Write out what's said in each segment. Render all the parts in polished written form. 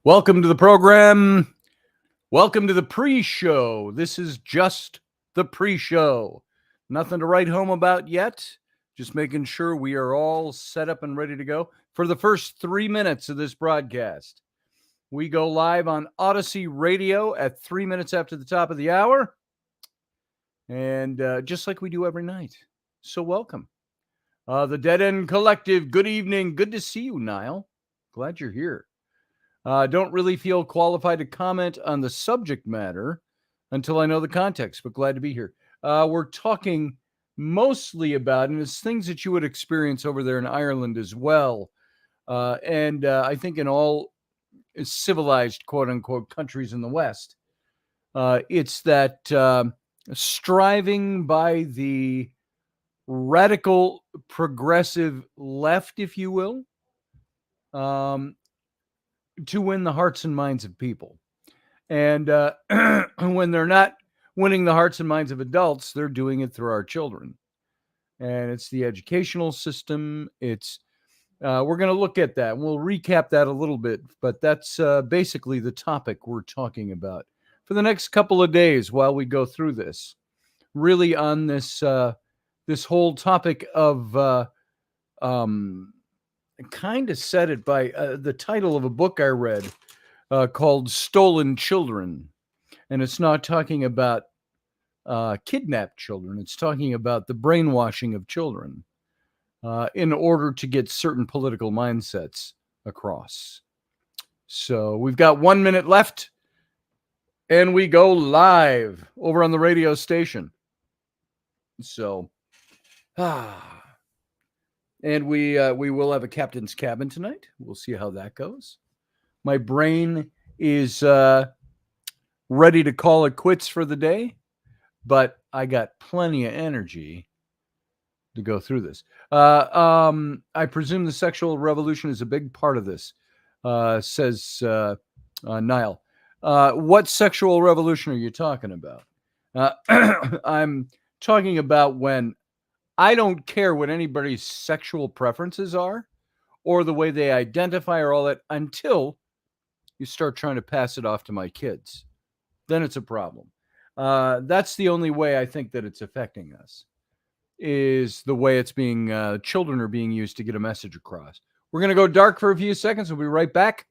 Welcome to the program. Welcome to the pre-show. This is just the pre-show. Nothing to write home about yet. Just making sure we are all set up and ready to go for the first 3 minutes of this broadcast. We go live on Odyssey Radio at 3 minutes after the top of the hour. And just like we do every night. So welcome. The Dead End Collective, good evening. Good to see you, Niall. Glad you're here. Don't really feel qualified to comment on the subject matter until I know the context, but glad to be here. We're talking mostly about, and it's things that you would experience over there in Ireland as well. And I think in all civilized, quote unquote, countries in the West, it's that striving by the radical progressive left, if you will, to win the hearts and minds of people. And when they're not winning the hearts and minds of adults, they're doing it through our children. And it's the educational system. It's we're going to look at that. We'll recap that a little bit, but that's basically the topic we're talking about for the next couple of days while we go through this. Really on this this whole topic of kind of said it by the title of a book I read called Stolen Children. And it's not talking about kidnapped children. It's talking about the brainwashing of children in order to get certain political mindsets across. So we've got 1 minute left and we go live over on the radio station. So, and we will have a captain's cabin tonight. We'll see how that goes. My brain is ready to call it quits for the day, but I got plenty of energy to go through this. I presume the sexual revolution is a big part of this, says Niall. What sexual revolution are you talking about? I'm talking about when I don't care what anybody's sexual preferences are or the way they identify or all that until you start trying to pass it off to my kids. Then it's a problem. That's the only way I think that it's affecting us, is the way it's being, children are being used to get a message across. We're going to go dark for a few seconds. We'll be right back.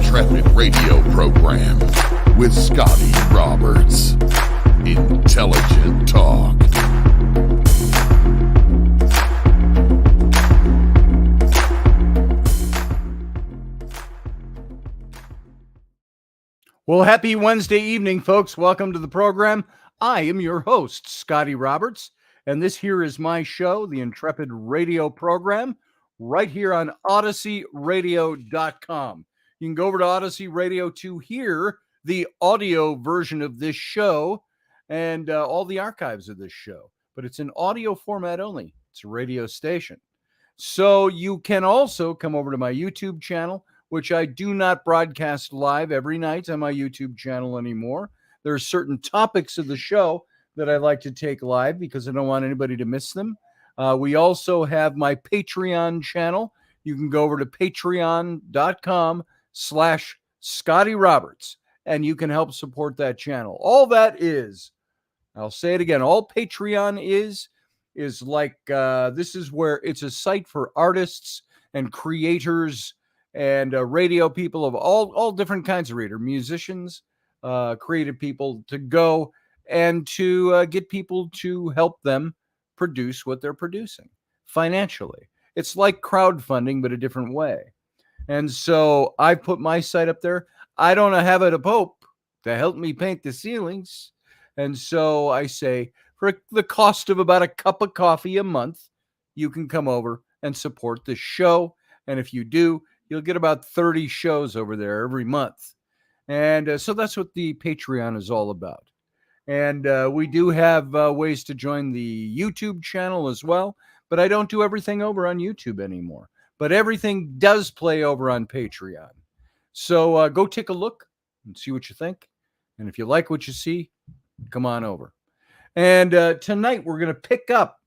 Intrepid Radio program with Scotty Roberts. Intelligent talk. Well, happy Wednesday evening, folks. Welcome to the program. I am your host, Scotty Roberts, and this here is my show, the Intrepid Radio program, right here on OdysseyRadio.com. You can go over to Odyssey Radio to hear the audio version of this show and all the archives of this show. But it's in audio format only. It's a radio station. So you can also come over to my YouTube channel, which I do not broadcast live every night on my YouTube channel anymore. There are certain topics of the show that I like to take live because I don't want anybody to miss them. We also have my Patreon channel. You can go over to patreon.com/Scotty Roberts, and you can help support that channel. All that is, I'll say it again, all Patreon is like, this is where it's a site for artists and creators and radio people of all different kinds of musicians, creative people, to go and to get people to help them produce what they're producing financially. It's like crowdfunding, but a different way. And so I put my site up there. I don't have a pope to help me paint the ceilings. And so I say, for the cost of about a cup of coffee a month, you can come over and support the show. And if you do, you'll get about 30 shows over there every month. And so that's what the Patreon is all about. And we do have ways to join the YouTube channel as well. But I don't do everything over on YouTube anymore. but everything does play over on Patreon. So go take a look and see what you think. And if you like what you see, come on over. And tonight we're going to pick up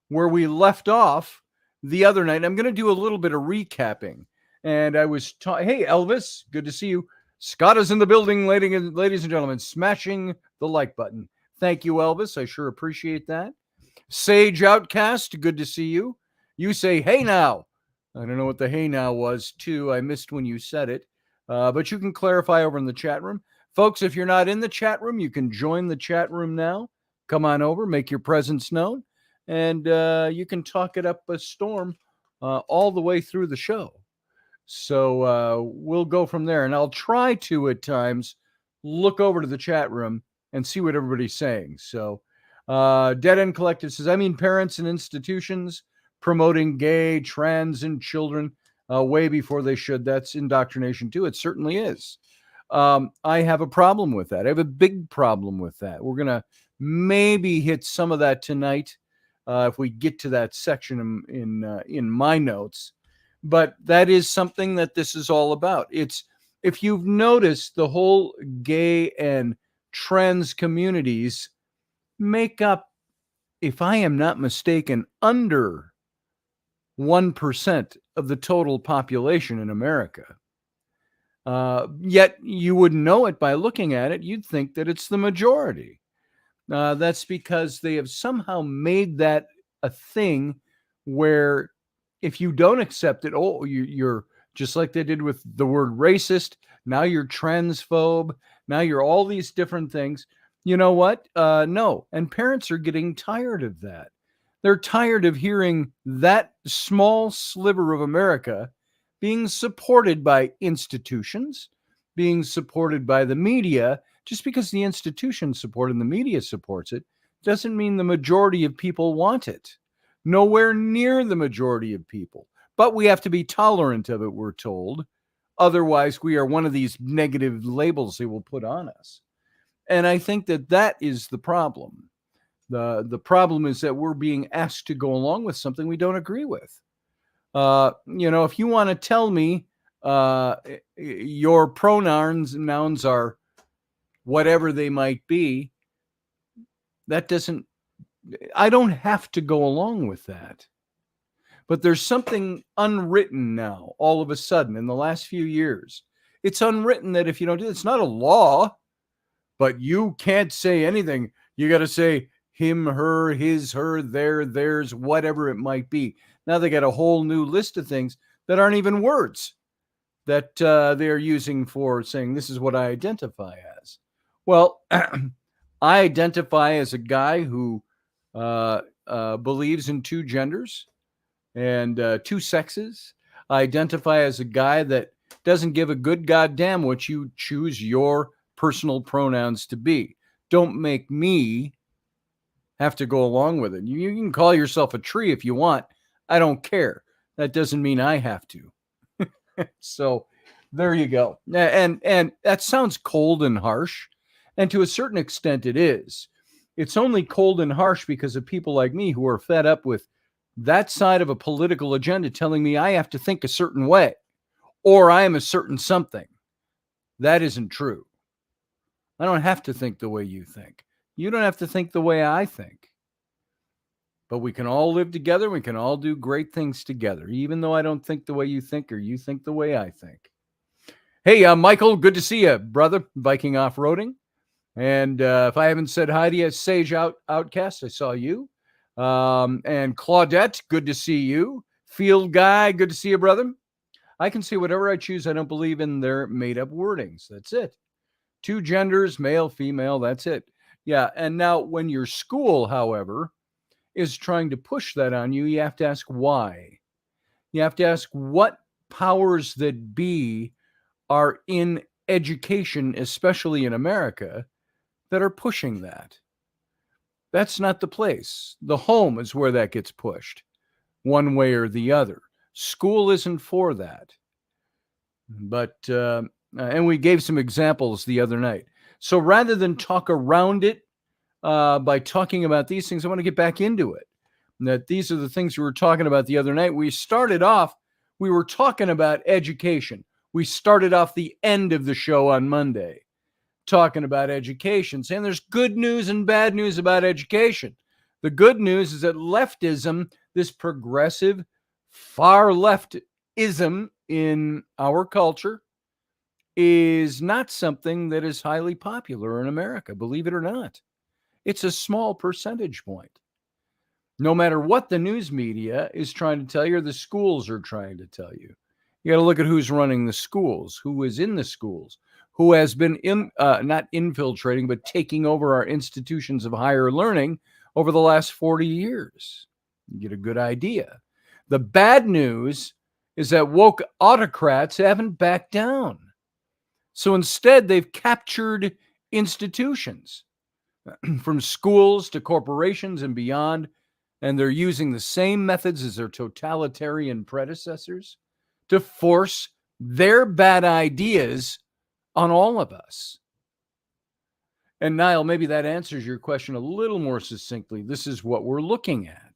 where we left off the other night. I'm going to do a little bit of recapping. And I was hey, Elvis, good to see you. Scott is in the building, ladies and gentlemen, smashing the like button. Thank you, Elvis. I sure appreciate that. Sage Outcast, good to see you. You say, hey now. I don't know what the hey now was, too. I missed when you said it. But you can clarify over in the chat room. Folks, if you're not in the chat room, you can join the chat room now. Come on over, make your presence known, and you can talk it up a storm all the way through the show. So we'll go from there, and I'll try to, at times, look over to the chat room and see what everybody's saying. So Dead End Collective says, I mean parents and institutions promoting gay, trans, and children way before they should. That's indoctrination, too. It certainly is. I have a problem with that. I have a big problem with that. We're going to maybe hit some of that tonight if we get to that section in my notes. But that is something that this is all about. It's, if you've noticed, the whole gay and trans communities make up, if I am not mistaken, under 1% of the total population in America. Yet you wouldn't know it by looking at it. You'd think that it's the majority. That's because they have somehow made that a thing where if you don't accept it, you're just like they did with the word racist. Now you're transphobe. Now you're all these different things. You know what? No. And parents are getting tired of that. They're tired of hearing that small sliver of America being supported by institutions, being supported by the media. Just because the institutions support it and the media supports it doesn't mean the majority of people want it. Nowhere near the majority of people. But we have to be tolerant of it, we're told. Otherwise, we are one of these negative labels they will put on us. And I think that is the problem. The problem is that we're being asked to go along with something we don't agree with. If you want to tell me your nouns are whatever they might be, I don't have to go along with that. But there's something unwritten now, all of a sudden, in the last few years. It's unwritten that if you don't do it, it's not a law, but you can't say anything. You got to say him, her, his, her, their, theirs, whatever it might be. Now they got a whole new list of things that aren't even words that they're using for saying this is what I identify as. Well, I identify as a guy who believes in two genders and two sexes. I identify as a guy that doesn't give a good goddamn what you choose your personal pronouns to be. Don't make me have to go along with it. You can call yourself a tree if you want. I don't care. That doesn't mean I have to. So there you go. And that sounds cold and harsh. And to a certain extent it is. It's only cold and harsh because of people like me who are fed up with that side of a political agenda telling me I have to think a certain way or I am a certain something. That isn't true. I don't have to think the way you think. You don't have to think the way I think. But we can all live together. We can all do great things together, even though I don't think the way you think or you think the way I think. Hey, Michael, good to see you, brother. Viking Off-Roading. And if I haven't said hi to you, Sage Outcast, I saw you. And Claudette, good to see you. Field Guy, good to see you, brother. I can say whatever I choose. I don't believe in their made-up wordings. That's it. Two genders, male, female, that's it. Yeah, and now when your school, however, is trying to push that on you, you have to ask why. You have to ask what powers that be are in education, especially in America, that are pushing that. That's not the place. The home is where that gets pushed, one way or the other. School isn't for that. But, and we gave some examples the other night. So rather than talk around it by talking about these things, I want to get back into it. That these are the things we were talking about the other night. We started off we were talking about education. We started off the end of the show on Monday talking about education, saying there's good news and bad news about education. The good news is that leftism, this progressive, far leftism in our culture, is not something that is highly popular in America, believe it or not. It's a small percentage point. No matter what the news media is trying to tell you or the schools are trying to tell you, you got to look at who's running the schools, who is in the schools, who has been not infiltrating, but taking over our institutions of higher learning over the last 40 years. You get a good idea. The bad news is that woke autocrats haven't backed down. So instead, they've captured institutions from schools to corporations and beyond, and they're using the same methods as their totalitarian predecessors to force their bad ideas on all of us. And Niall, maybe that answers your question a little more succinctly. This is what we're looking at.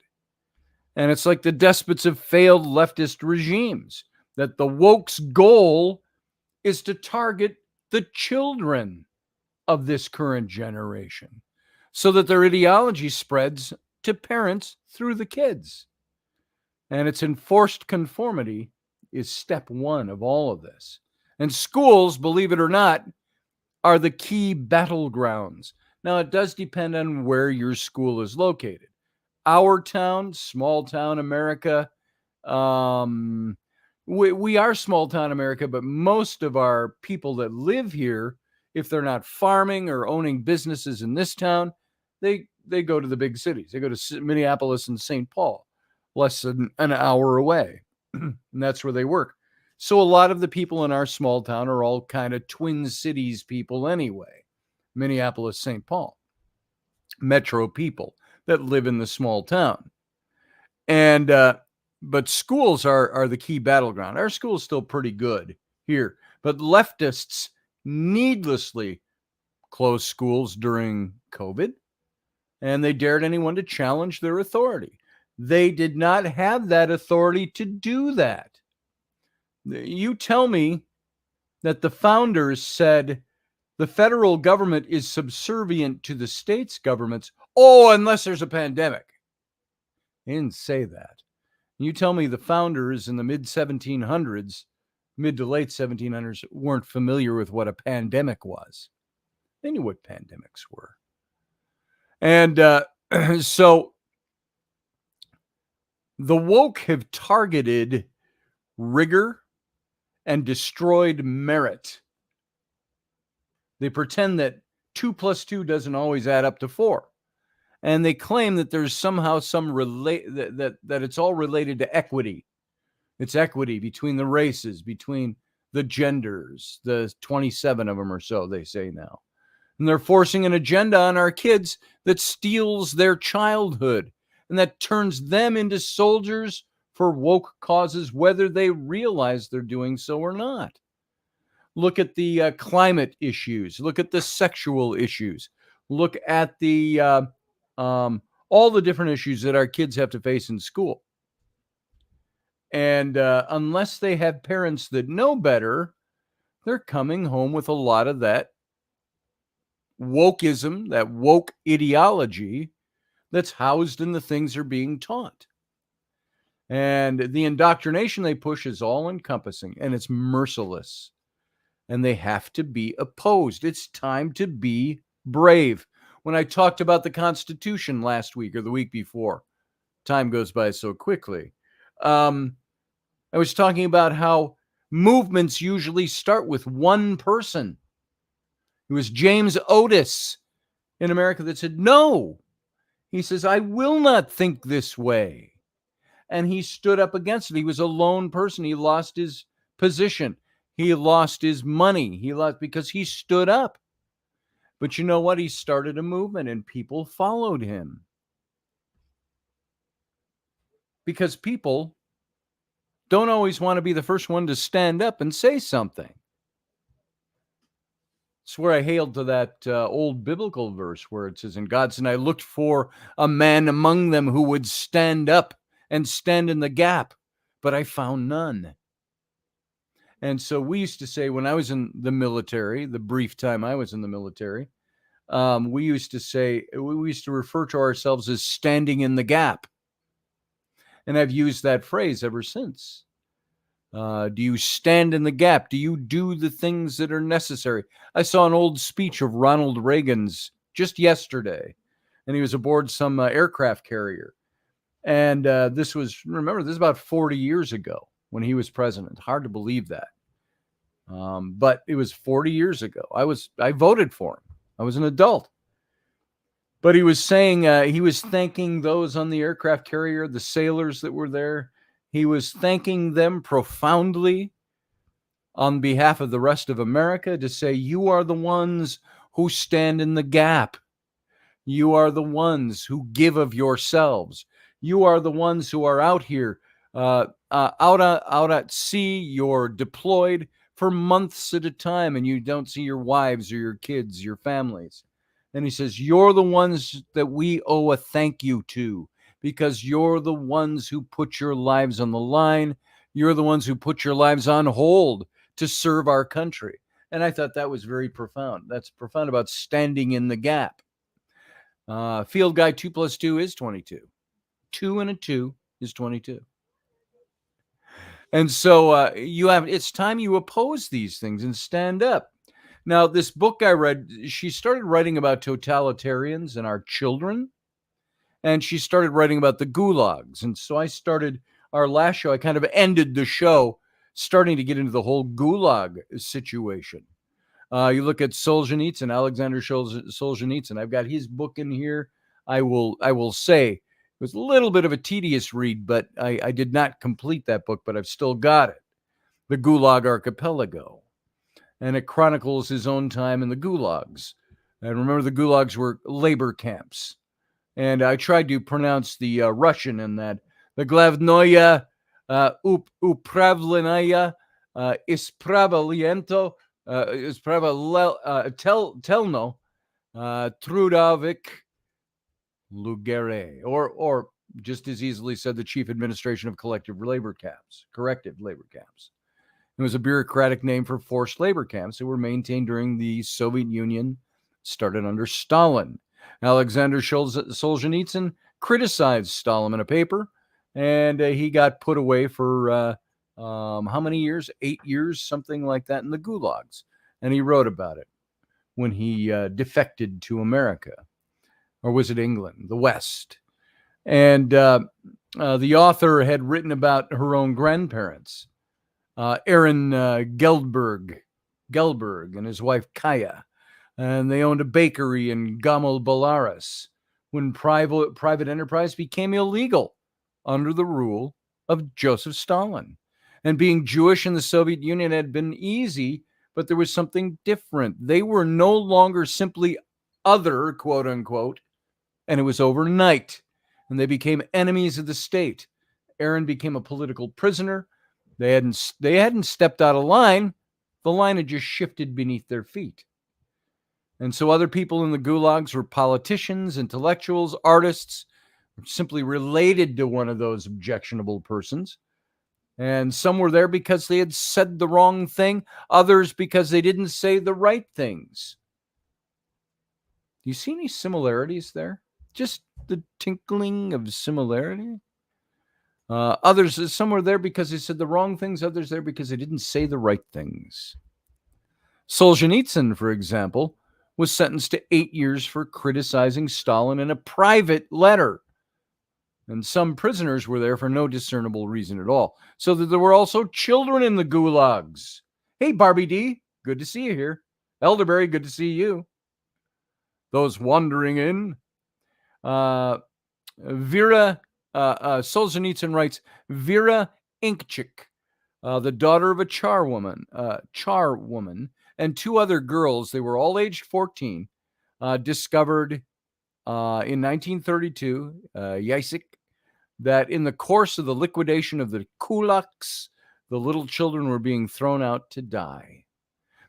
And it's like the despots of failed leftist regimes, that the woke's goal is to target the children of this current generation so that their ideology spreads to parents through the kids. And its enforced conformity is step one of all of this. And schools, believe it or not, are the key battlegrounds. Now, it does depend on where your school is located. Our town, small town America, we are small town America, but most of our people that live here, if they're not farming or owning businesses in this town, they go to the big cities. They go to Minneapolis and St. Paul, less than an hour away. And that's where they work. So a lot of the people in our small town are all kind of Twin Cities people anyway. Minneapolis, St. Paul, metro people that live in the small town. And but schools are the key battleground. Our school's still pretty good here, but leftists needlessly closed schools during COVID, and they dared anyone to challenge their authority. They did not have that authority to do that. You tell me that the founders said the federal government is subservient to the states' governments, unless there's a pandemic. They didn't say that. You tell me the founders in the mid to late 1700s weren't familiar with what a pandemic was. They knew what pandemics were. And so the woke have targeted rigor and destroyed merit. They pretend that 2 + 2 doesn't always add up to 4. And they claim that there's somehow that it's all related to equity. It's equity between the races, between the genders, the 27 of them or so, they say now. And they're forcing an agenda on our kids that steals their childhood and that turns them into soldiers for woke causes, whether they realize they're doing so or not. Look at the climate issues. Look at the sexual issues. Look at the all the different issues that our kids have to face in school. And unless they have parents that know better, they're coming home with a lot of that wokeism, that woke ideology that's housed in the things they're being taught. And the indoctrination they push is all encompassing and it's merciless. And they have to be opposed. It's time to be brave. When I talked about the Constitution last week or the week before, time goes by so quickly. I was talking about how movements usually start with one person. It was James Otis in America that said, no. He says, I will not think this way. And he stood up against it. He was a lone person. He lost his position. He lost his money. He lost because he stood up. But you know what? He started a movement and people followed him. Because people don't always want to be the first one to stand up and say something. It's where I hailed to that old biblical verse where it says, and God said, I looked for a man among them who would stand up and stand in the gap. but I found none. And so we used to say, when I was in the military, the brief time I was in the military, we used to refer to ourselves as standing in the gap. And I've used that phrase ever since. Do you stand in the gap? Do you do the things that are necessary? I saw an old speech of Ronald Reagan's just yesterday, and he was aboard some aircraft carrier. And this is about 40 years ago when he was president. Hard to believe that. But it was 40 years ago. I voted for him. I was an adult. But he was saying, he was thanking those on the aircraft carrier, the sailors that were there. He was thanking them profoundly on behalf of the rest of America to say, you are the ones who stand in the gap. You are the ones who give of yourselves. You are the ones who are out here, out at sea. You're deployed for months at a time, and you don't see your wives or your kids, your families. And he says, you're the ones that we owe a thank you to, because you're the ones who put your lives on the line. You're the ones who put your lives on hold to serve our country. And I thought that was very profound. That's profound about standing in the gap. Field guy 2 + 2 is 22. 2 and a 2 is 22. And so it's time you oppose these things and stand up. Now, this book I read, she started writing about totalitarians and our children, and she started writing about the gulags. And so I started our last show. I kind of ended the show starting to get into the whole gulag situation. You look at Solzhenitsyn, Alexander Solzhenitsyn. I've got his book in here. I will say it was a little bit of a tedious read, but I did not complete that book, but I've still got it. The Gulag Archipelago. And it chronicles his own time in the gulags. And remember, the gulags were labor camps. And I tried to pronounce the Russian in that. The Glavnoya Upravlenaya Ispravaliento Telno Trudovik Lugere, or just as easily said, the Chief Administration of Corrective Labor Camps. It was a bureaucratic name for forced labor camps that were maintained during the Soviet Union, started under Stalin. Alexander Solzhenitsyn criticized Stalin in a paper, and he got put away for how many years? 8 years, something like that, in the gulags. And he wrote about it when he defected to America. Or was it England? The West. And the author had written about her own grandparents. Aaron Gelberg and his wife Kaya. And they owned a bakery in Gamel, Belarus, when private enterprise became illegal under the rule of Joseph Stalin. And being Jewish in the Soviet Union had been easy, but there was something different. They were no longer simply other, quote unquote, and it was overnight. And they became enemies of the state. Aaron became a political prisoner. They hadn't stepped out of line. The line had just shifted beneath their feet. And so other people in the gulags were politicians, intellectuals, artists, simply related to one of those objectionable persons. And some were there because they had said the wrong thing, others because they didn't say the right things. Do you see any similarities there? Just the tinkling of similarity? Some were there because they said the wrong things, others there because they didn't say the right things. Solzhenitsyn, for example, was sentenced to 8 years for criticizing Stalin in a private letter. And some prisoners were there for no discernible reason at all. So that there were also children in the gulags. Hey, Barbie D, good to see you here. Elderberry, good to see you. Those wandering in. Vera Solzhenitsyn writes, Vera Inkchik, the daughter of a charwoman, and 2 other girls, they were all aged 14, discovered in 1932, Yasik, that in the course of the liquidation of the kulaks, the little children were being thrown out to die.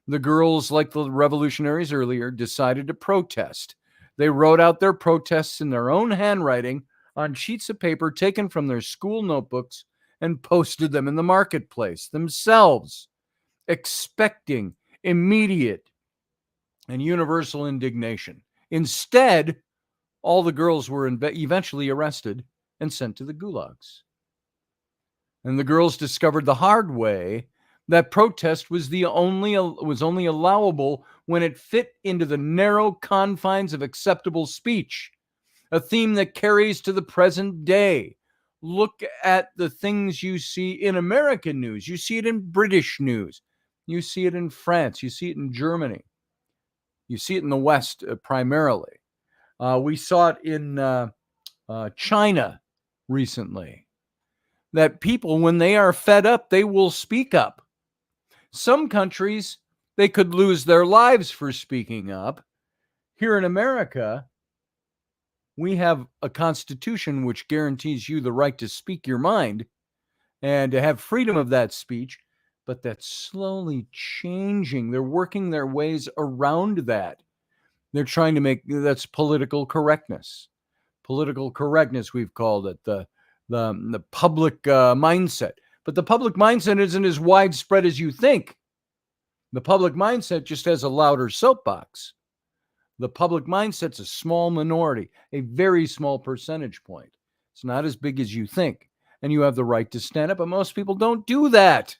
The girls, like the revolutionaries earlier, decided to protest. They wrote out their protests in their own handwriting on sheets of paper taken from their school notebooks and posted them in the marketplace themselves, expecting immediate and universal indignation. Instead, all the girls were eventually arrested and sent to the gulags. And the girls discovered the hard way that protest was only allowable when it fit into the narrow confines of acceptable speech, a theme that carries to the present day. Look at the things you see in American news. You see it in British news. You see it in France. You see it in Germany. You see it in the West primarily. We saw it in China recently, that people, when they are fed up, they will speak up. Some countries, they could lose their lives for speaking up. Here in America, we have a constitution which guarantees you the right to speak your mind and to have freedom of that speech, but that's slowly changing. They're working their ways around that. They're trying to make, that's political correctness. Political correctness, we've called it, the public mindset. But the public mindset isn't as widespread as you think. The public mindset just has a louder soapbox. The public mindset's a small minority, a very small percentage point. It's not as big as you think. And you have the right to stand up, but most people don't do that.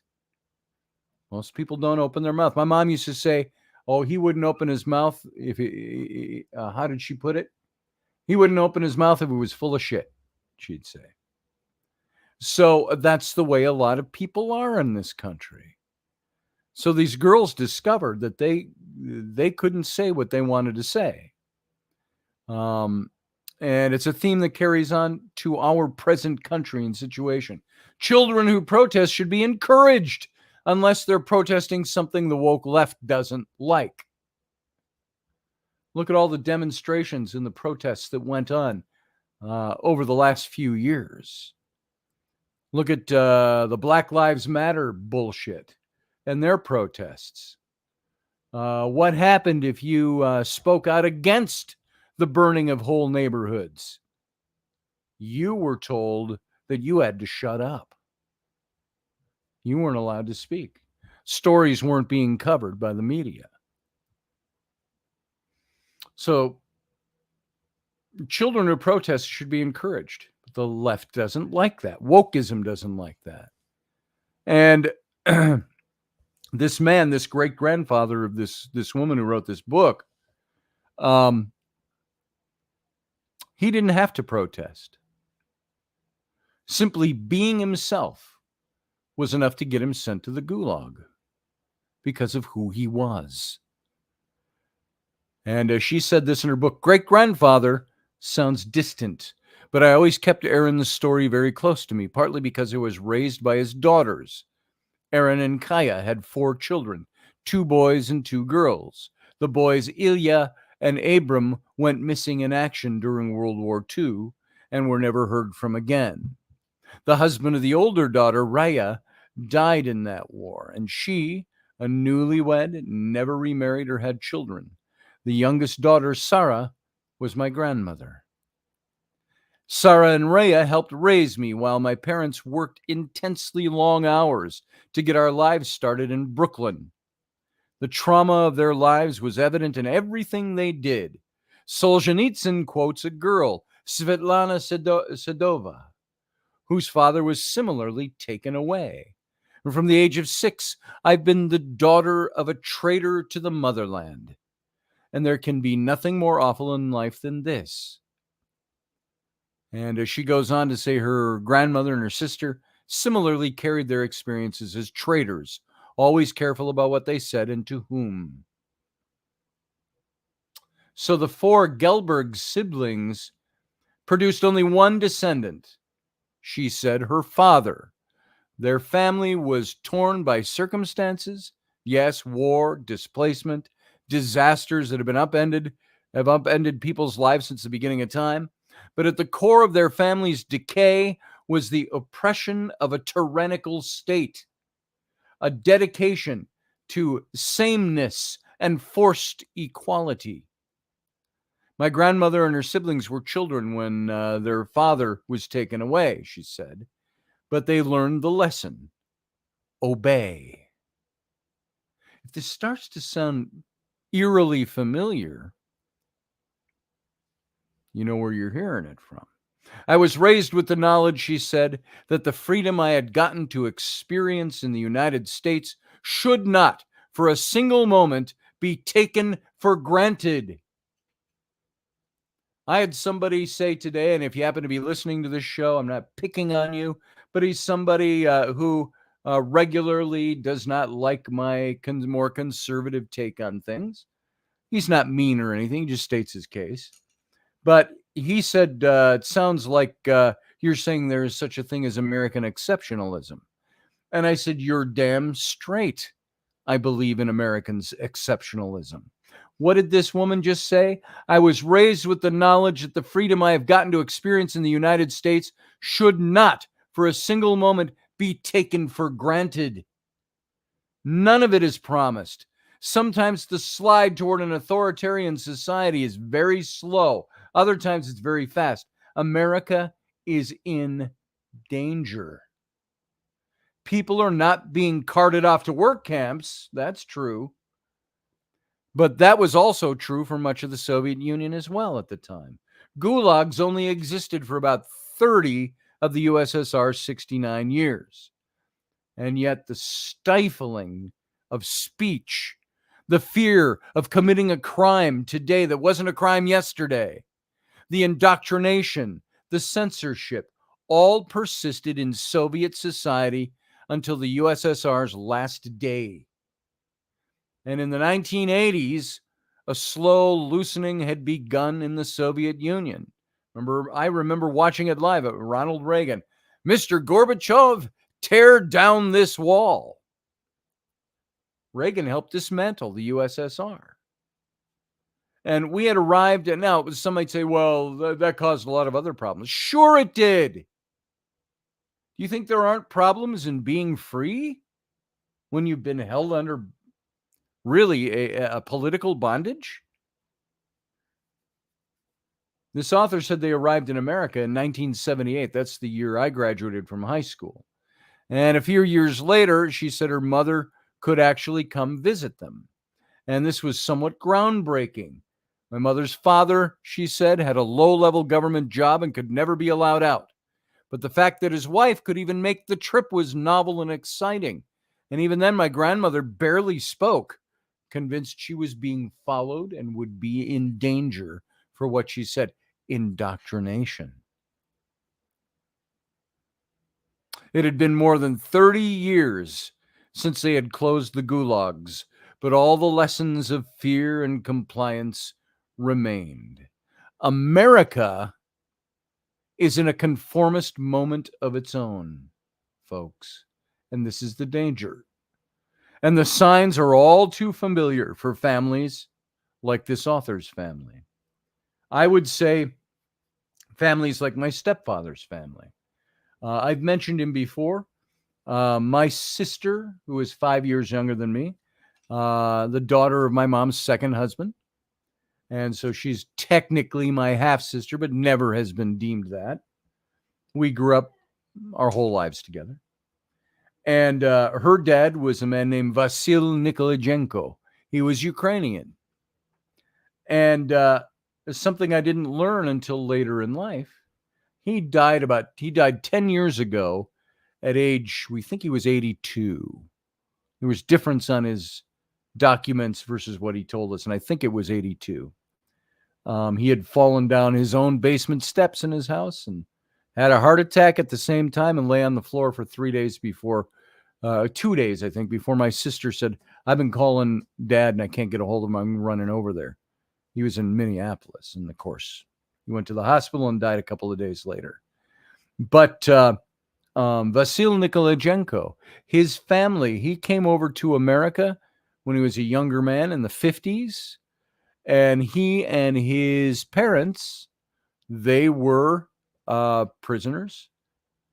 Most people don't open their mouth. My mom used to say, oh, he wouldn't open his mouth if how did she put it? He wouldn't open his mouth if it was full of shit, she'd say. So that's the way a lot of people are in this country. So these girls discovered that they couldn't say what they wanted to say. And it's a theme that carries on to our present country and situation. Children who protest should be encouraged unless they're protesting something the woke left doesn't like. Look at all the demonstrations and the protests that went on over the last few years. Look at the Black Lives Matter bullshit and their protests. What happened if you spoke out against the burning of whole neighborhoods? You were told that you had to shut up. You weren't allowed to speak. Stories weren't being covered by the media. So children who protest should be encouraged. But the left doesn't like that. Wokeism doesn't like that. And this man, this great-grandfather of this woman who wrote this book, he didn't have to protest. Simply being himself was enough to get him sent to the gulag because of who he was. And she said this in her book, great-grandfather sounds distant, but I always kept Aaron's story very close to me, partly because I was raised by his daughters. Aaron and Kaya had 4 children, 2 boys and 2 girls. The boys, Ilya and Abram, went missing in action during World War II and were never heard from again. The husband of the older daughter, Raya, died in that war, and she, a newlywed, never remarried or had children. The youngest daughter, Sarah, was my grandmother. Sarah and Raya helped raise me while my parents worked intensely long hours to get our lives started in Brooklyn. The trauma of their lives was evident in everything they did. Solzhenitsyn quotes a girl, Svetlana Sedova, whose father was similarly taken away. And from the age of 6, I've been the daughter of a traitor to the motherland. And there can be nothing more awful in life than this. And as she goes on to say, her grandmother and her sister similarly carried their experiences as traitors, always careful about what they said and to whom. So the 4 Gelberg siblings produced only one descendant. She said her father. Their family was torn by circumstances. Yes, war, displacement, disasters that have upended people's lives since the beginning of time. But at the core of their family's decay was the oppression of a tyrannical state, a dedication to sameness and forced equality. My grandmother and her siblings were children when their father was taken away, she said. but they learned the lesson. Obey. If this starts to sound eerily familiar, you know where you're hearing it from. I was raised with the knowledge, she said, that the freedom I had gotten to experience in the United States should not, for a single moment, be taken for granted. I had somebody say today, and if you happen to be listening to this show, I'm not picking on you, but he's somebody who regularly does not like my more conservative take on things. He's not mean or anything, he just states his case. But he said, it sounds like you're saying there is such a thing as American exceptionalism. And I said, you're damn straight. I believe in Americans' exceptionalism. What did this woman just say? I was raised with the knowledge that the freedom I have gotten to experience in the United States should not, for a single moment, be taken for granted. None of it is promised. Sometimes the slide toward an authoritarian society is very slow. Other times it's very fast. America is in danger. People are not being carted off to work camps. That's true. But that was also true for much of the Soviet Union as well at the time. Gulags only existed for about 30 of the USSR's 69 years. And yet the stifling of speech, the fear of committing a crime today that wasn't a crime yesterday, the indoctrination, the censorship, all persisted in Soviet society until the USSR's last day. And in the 1980s, a slow loosening had begun in the Soviet Union. I remember watching it live at Ronald Reagan. Mr. Gorbachev, tear down this wall. Reagan helped dismantle the USSR. And we had arrived at, now some might say, well, that caused a lot of other problems. Sure it did. Do you think there aren't problems in being free when you've been held under really a political bondage? This author said they arrived in America in 1978. That's the year I graduated from high school. And a few years later, she said her mother could actually come visit them. And this was somewhat groundbreaking. My mother's father, she said, had a low-level government job and could never be allowed out. But the fact that his wife could even make the trip was novel and exciting. And even then, my grandmother barely spoke, convinced she was being followed and would be in danger for what she said, indoctrination. It had been more than 30 years since they had closed the gulags, but all the lessons of fear and compliance remained. America is in a conformist moment of its own, folks, and this is the danger. And the signs are all too familiar for families like this author's family. I would say families like my stepfather's family. I've mentioned him before. My sister, who is 5 years younger than me, the daughter of my mom's second husband. And so she's technically my half-sister, but never has been deemed that. We grew up our whole lives together. And her dad was a man named Vasil Nikolajenko. He was Ukrainian. And something I didn't learn until later in life. He died 10 years ago at age, we think he was 82. There was difference on his documents versus what he told us, and I think it was 82. He had fallen down his own basement steps in his house and had a heart attack at the same time and lay on the floor for 3 days before, 2 days, I think, before my sister said, I've been calling Dad and I can't get a hold of him. I'm running over there. He was in Minneapolis, and of course, he went to the hospital and died a couple of days later. But Vasil Nikolajenko, his family, he came over to America when he was a younger man in the 50s. And he and his parents, they were prisoners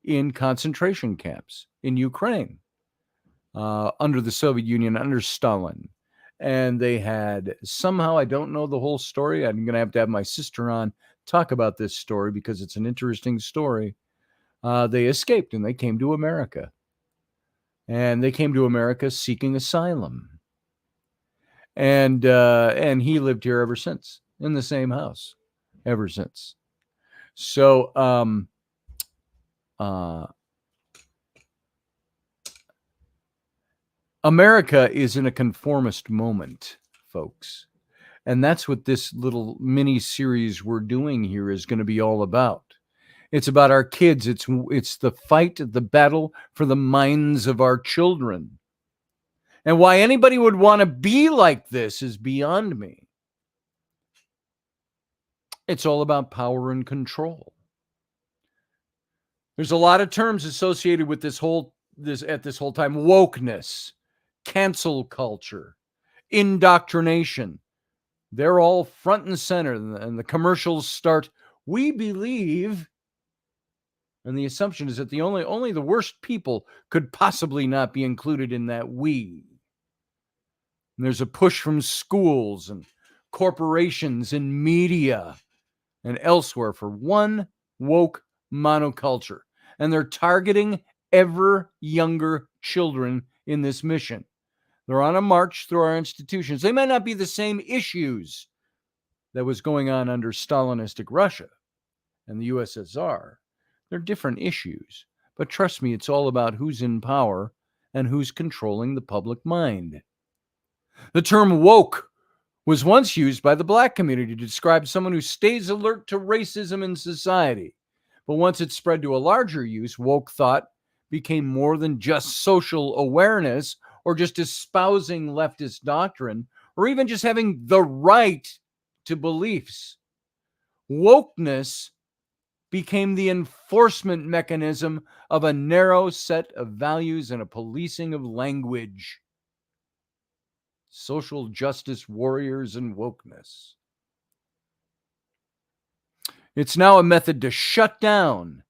in concentration camps in Ukraine under the Soviet Union, under Stalin. And they had somehow, I don't know the whole story. I'm going to have my sister on talk about this story because it's an interesting story. They escaped and they came to America. And they came to America seeking asylum. And he lived here ever since, in the same house, ever since. So, America is in a conformist moment, folks. And that's what this little mini series we're doing here is going to be all about. It's about our kids. It's the fight, the battle for the minds of our children. And why anybody would want to be like this is beyond me. It's all about power and control. There's a lot of terms associated with this whole time: wokeness, cancel culture, indoctrination. They're all front and center, and the commercials start, "We believe," and the assumption is that only the worst people could possibly not be included in that "we." And there's a push from schools and corporations and media and elsewhere for one woke monoculture. And they're targeting ever younger children in this mission. They're on a march through our institutions. They may not be the same issues that was going on under Stalinistic Russia and the USSR. They're different issues. But trust me, it's all about who's in power and who's controlling the public mind. The term woke was once used by the black community to describe someone who stays alert to racism in society. But once it spread to a larger use, woke thought became more than just social awareness or just espousing leftist doctrine or even just having the right to beliefs. Wokeness became the enforcement mechanism of a narrow set of values and a policing of language. Social justice warriors and wokeness. It's now a method to shut down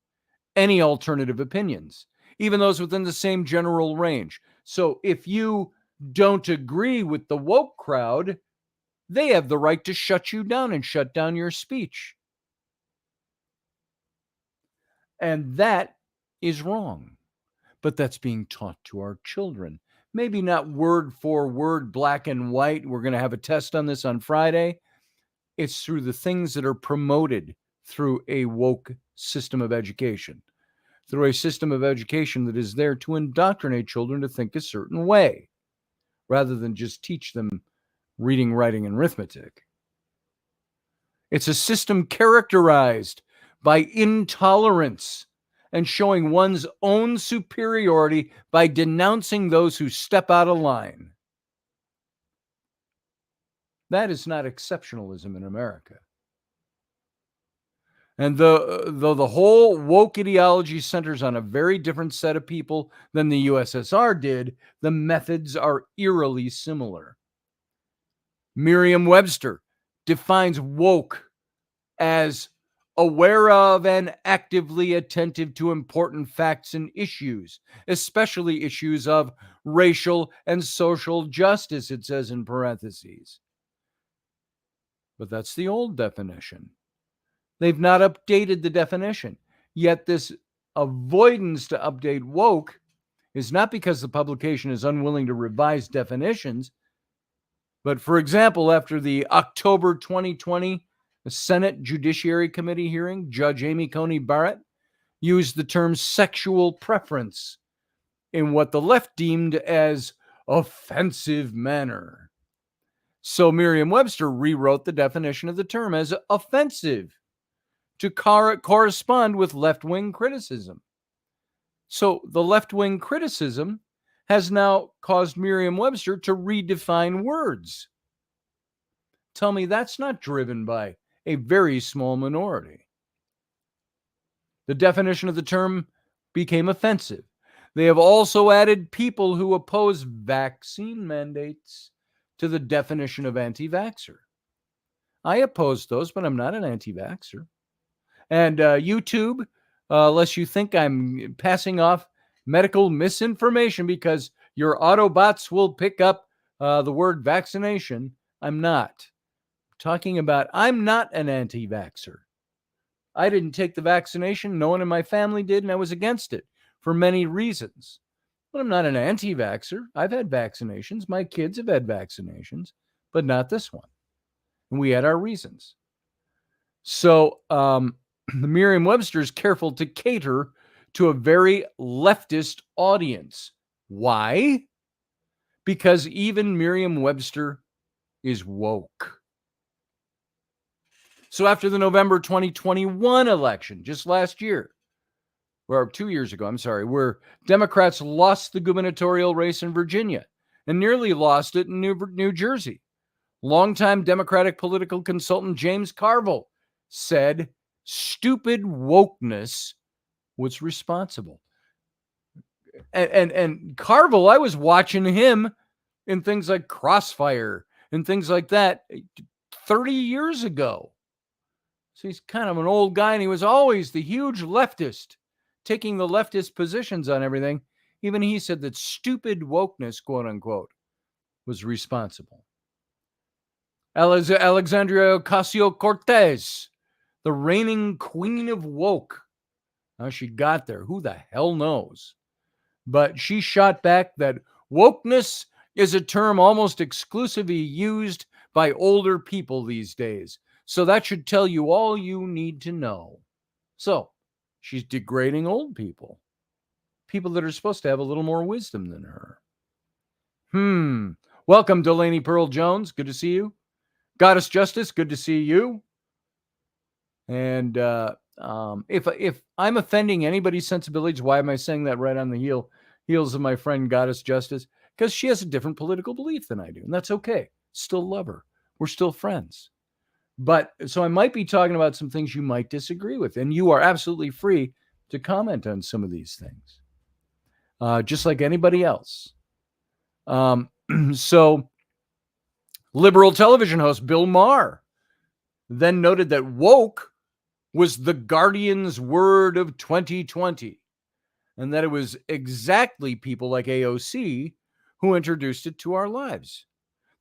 any alternative opinions, even those within the same general range. So if you don't agree with the woke crowd, they have the right to shut you down and shut down your speech. And that is wrong. But that's being taught to our children. Maybe not word for word, black and white. We're going to have a test on this on Friday. It's through the things that are promoted through a woke system of education, through a system of education that is there to indoctrinate children to think a certain way, rather than just teach them reading, writing, and arithmetic. It's a system characterized by intolerance and showing one's own superiority by denouncing those who step out of line. That is not exceptionalism in America. And though the whole woke ideology centers on a very different set of people than the USSR did, the methods are eerily similar. Merriam-Webster defines woke as aware of and actively attentive to important facts and issues, especially issues of racial and social justice, it says in parentheses. But that's the old definition. They've not updated the definition. Yet this avoidance to update woke is not because the publication is unwilling to revise definitions, but for example, after the October 2020 Senate Judiciary Committee hearing, Judge Amy Coney Barrett used the term sexual preference in what the left deemed as offensive manner. So Merriam-Webster rewrote the definition of the term as offensive to correspond with left-wing criticism. So the left-wing criticism has now caused Merriam-Webster to redefine words. Tell me that's not driven by a very small minority. The definition of the term became offensive. They have also added people who oppose vaccine mandates to the definition of anti-vaxxer. I oppose those, but I'm not an anti-vaxxer. And YouTube, unless you think I'm passing off medical misinformation because your Autobots will pick up the word vaccination, I'm not. Talking about I'm not an anti-vaxxer. I didn't take the vaccination. No one in my family did, and I was against it for many reasons. But I'm not an anti-vaxxer. I've had vaccinations. My kids have had vaccinations, but not this one. And we had our reasons. So the Merriam-Webster is careful to cater to a very leftist audience. Why? Because even Merriam-Webster is woke. So after the November 2021 election, just last year, or 2 years ago, where Democrats lost the gubernatorial race in Virginia and nearly lost it in New Jersey, longtime Democratic political consultant James Carville said stupid wokeness was responsible. And Carville, I was watching him in things like Crossfire and things like that 30 years ago. So he's kind of an old guy, and he was always the huge leftist, taking the leftist positions on everything. Even he said that stupid wokeness, quote unquote, was responsible. Alexandria Ocasio-Cortez, the reigning queen of woke. How she got there, who the hell knows? But she shot back that wokeness is a term almost exclusively used by older people these days. So that should tell you all you need to know. So she's degrading old people, people that are supposed to have a little more wisdom than her. Welcome, Delaney Pearl Jones. Good to see you. Goddess Justice, good to see you. And if I'm offending anybody's sensibilities, why am I saying that right on the heels of my friend Goddess Justice? Because she has a different political belief than I do, and that's okay. Still love her. We're still friends. But so I might be talking about some things you might disagree with, and you are absolutely free to comment on some of these things, just like anybody else. So liberal television host Bill Maher then noted that woke was the Guardian's word of 2020, and that it was exactly people like AOC who introduced it to our lives.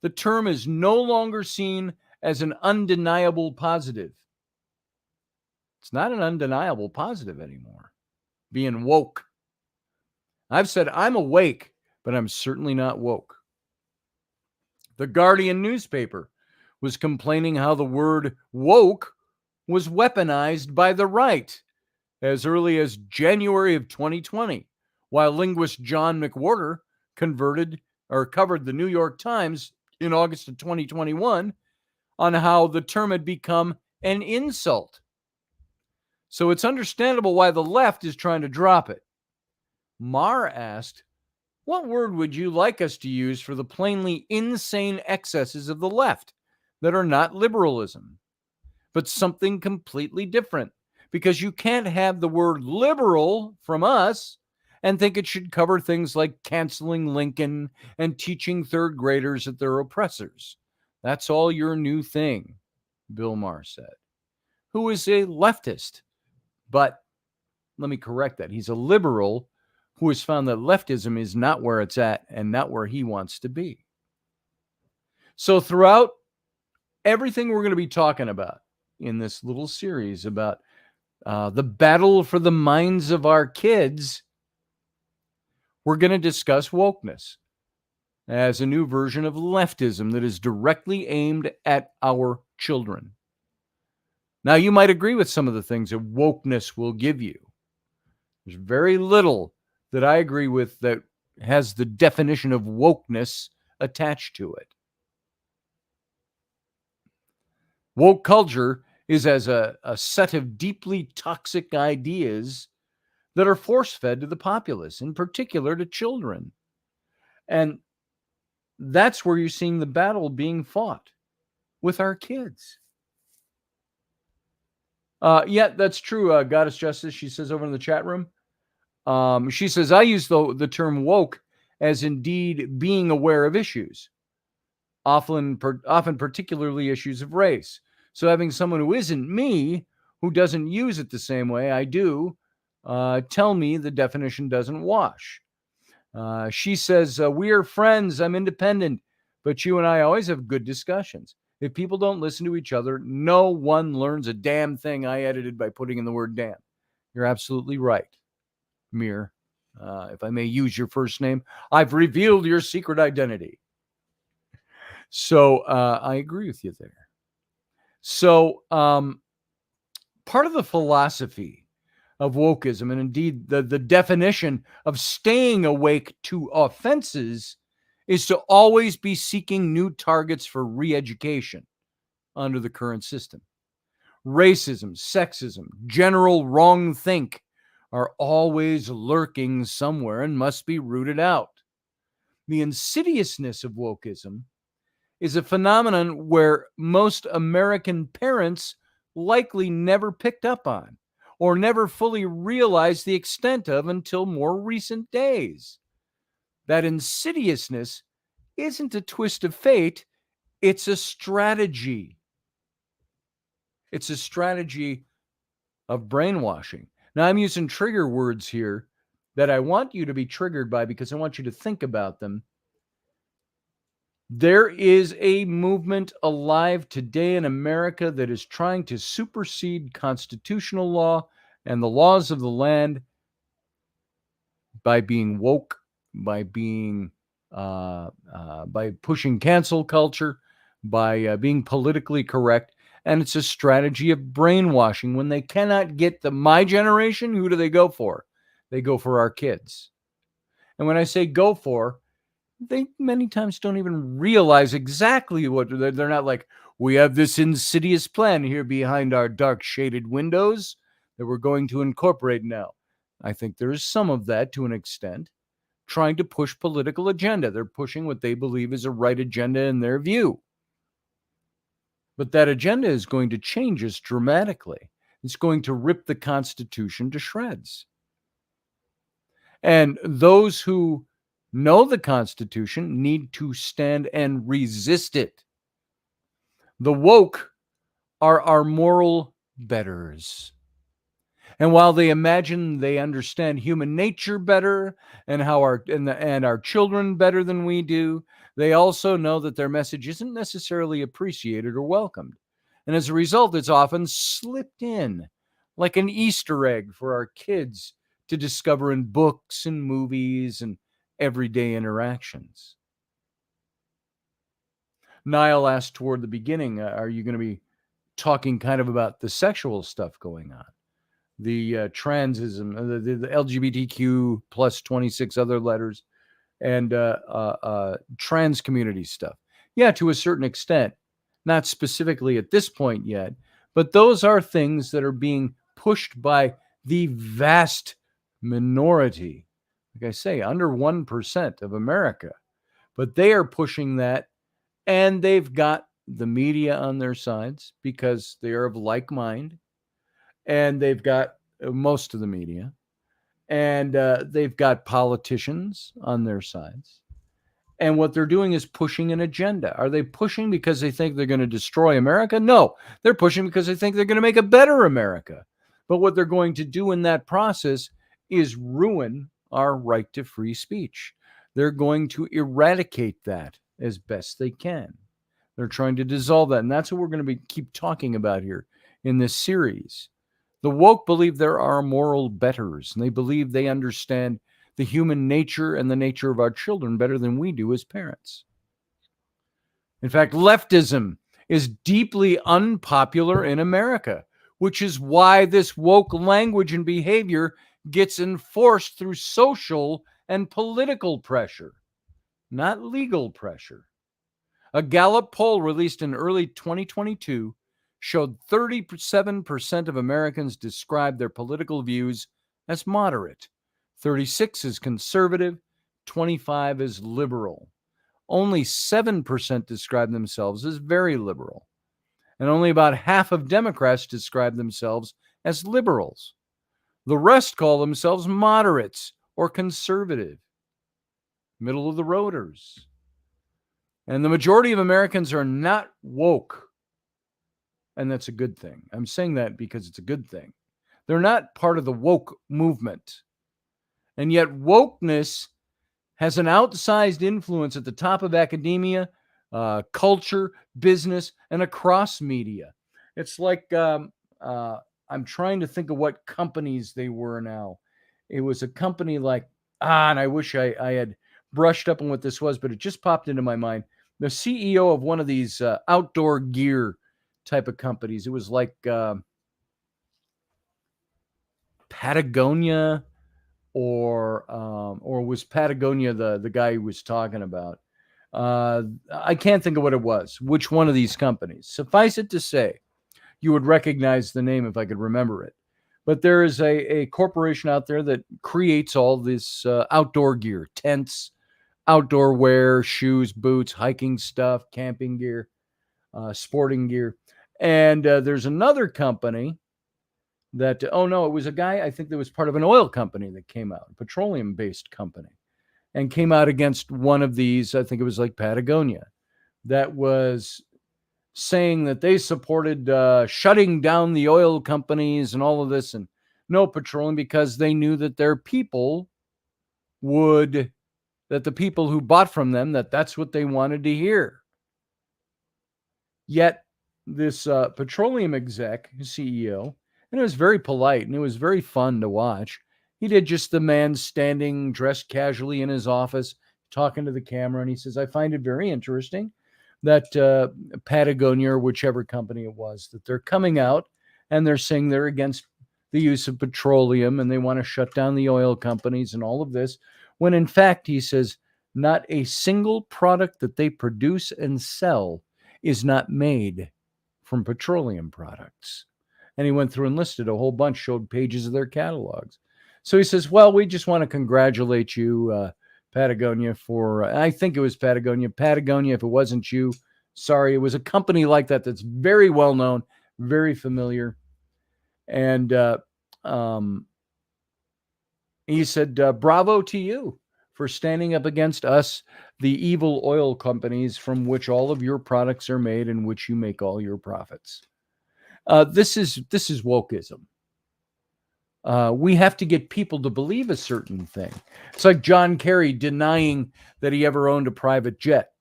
The term is no longer seen as an undeniable positive. It's not an undeniable positive anymore, being woke. I've said I'm awake, but I'm certainly not woke. The Guardian newspaper was complaining how the word woke was weaponized by the right as early as January of 2020, while linguist John McWhorter covered the New York Times in August of 2021 on how the term had become an insult. So it's understandable why the left is trying to drop it. Maher asked, "What word would you like us to use for the plainly insane excesses of the left that are not liberalism, but something completely different? Because you can't have the word liberal from us and think it should cover things like canceling Lincoln and teaching third graders that they're oppressors. That's all your new thing," Bill Maher said, who is a leftist. But let me correct that. He's a liberal who has found that leftism is not where it's at and not where he wants to be. So throughout everything we're going to be talking about in this little series about the battle for the minds of our kids, we're going to discuss wokeness as a new version of leftism that is directly aimed at our children. Now, you might agree with some of the things that wokeness will give you. There's very little that I agree with that has the definition of wokeness attached to it. Woke culture is as a set of deeply toxic ideas that are force-fed to the populace, in particular to children. And that's where you're seeing the battle being fought with our kids. Yeah, that's true. Goddess Justice, she says over in the chat room. She says, I use the term woke as indeed being aware of issues, often particularly issues of race. So having someone who isn't me, who doesn't use it the same way I do, tell me the definition doesn't wash. She says, we are friends. I'm independent, but you and I always have good discussions. If people don't listen to each other, no one learns a damn thing. I edited by putting in the word damn. You're absolutely right, Mir. If I may use your first name, I've revealed your secret identity. So I agree with you there. So part of the philosophy of wokeism, and indeed the definition of staying awake to offenses, is to always be seeking new targets for re-education under the current system. Racism, sexism, general wrongthink are always lurking somewhere and must be rooted out. The insidiousness of wokeism is a phenomenon where most American parents likely never picked up on or never fully realized the extent of until more recent days. That insidiousness isn't a twist of fate, it's a strategy. It's a strategy of brainwashing. Now, I'm using trigger words here that I want you to be triggered by because I want you to think about them. There is a movement alive today in America that is trying to supersede constitutional law and the laws of the land by being woke, by being by pushing cancel culture, by being politically correct. And it's a strategy of brainwashing. When they cannot get my generation, who do they go for? They go for our kids. And when I say go for, they many times don't even realize exactly what they're not like, we have this insidious plan here behind our dark shaded windows that we're going to incorporate now. I think there is some of that to an extent, trying to push political agenda. They're pushing what they believe is a right agenda in their view. But that agenda is going to change us dramatically. It's going to rip the Constitution to shreds. And those who know the Constitution need to stand and resist it. The woke are our moral betters. And while they imagine they understand human nature better and how our children better than we do, they also know that their message isn't necessarily appreciated or welcomed. And as a result, it's often slipped in like an Easter egg for our kids to discover in books and movies and everyday interactions. Niall asked toward the beginning, are you going to be talking kind of about the sexual stuff going on? The transism, the LGBTQ plus 26 other letters, and trans community stuff. Yeah, to a certain extent, not specifically at this point yet, but those are things that are being pushed by the vast minority. Like I say, under 1% of America. But they are pushing that, and they've got the media on their sides because they are of like mind. And they've got most of the media, and they've got politicians on their sides. And what they're doing is pushing an agenda. Are they pushing because they think they're going to destroy America? No, they're pushing because they think they're going to make a better America. But what they're going to do in that process is ruin our right to free speech. They're going to eradicate that as best they can. They're trying to dissolve that. And that's what we're going to keep talking about here in this series. The woke believe there are moral betters, and they believe they understand the human nature and the nature of our children better than we do as parents. In fact, leftism is deeply unpopular in America, which is why this woke language and behavior gets enforced through social and political pressure, not legal pressure. A Gallup poll released in early 2022 showed 37% of Americans described their political views as moderate, 36% as conservative, 25% as liberal. Only 7% describe themselves as very liberal, and only about half of Democrats describe themselves as liberals. The rest call themselves moderates or conservative, middle of the roaders. And the majority of Americans are not woke. And that's a good thing. I'm saying that because it's a good thing. They're not part of the woke movement. And yet wokeness has an outsized influence at the top of academia, culture, business, and across media. It's like I'm trying to think of what companies they were now. It was a company like, and I wish I had brushed up on what this was, but it just popped into my mind. The CEO of one of these outdoor gear type of companies. It was like Patagonia, or was Patagonia the guy who was talking about? I can't think of what it was. Which one of these companies? Suffice it to say, you would recognize the name if I could remember it. But there is a corporation out there that creates all this outdoor gear, tents, outdoor wear, shoes, boots, hiking stuff, camping gear, sporting gear. And there's another company that, oh no, it was a guy, I think that was part of an oil company that came out, a petroleum-based company, and came out against one of these, I think it was like Patagonia, that was saying that they supported shutting down the oil companies and all of this and no petroleum because they knew that their people that the people who bought from them, that's what they wanted to hear. Yet this petroleum exec, CEO, and it was very polite and it was very fun to watch. He did just the man standing dressed casually in his office, talking to the camera. And he says, I find it very interesting that Patagonia, or whichever company it was, that they're coming out and they're saying they're against the use of petroleum and they want to shut down the oil companies and all of this. When in fact, he says, not a single product that they produce and sell is not made from petroleum products. And he went through and listed a whole bunch, showed pages of their catalogs. So he says, well, we just want to congratulate you, Patagonia, for, I think it was Patagonia. Patagonia, if it wasn't you, sorry. It was a company like that that's very well known, very familiar. And he said, bravo to you for standing up against us, the evil oil companies from which all of your products are made and which you make all your profits. This is wokeism. We have to get people to believe a certain thing. It's like John Kerry denying that he ever owned a private jet.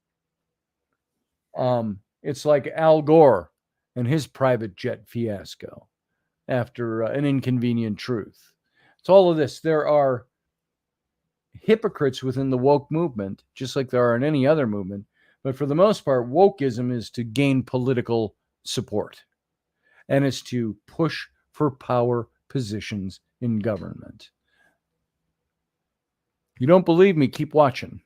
It's like Al Gore and his private jet fiasco after An Inconvenient Truth. It's all of this. There are hypocrites within the woke movement, just like there are in any other movement. But for the most part, wokeism is to gain political support, and it's to push for power positions in government. You don't believe me? Keep watching,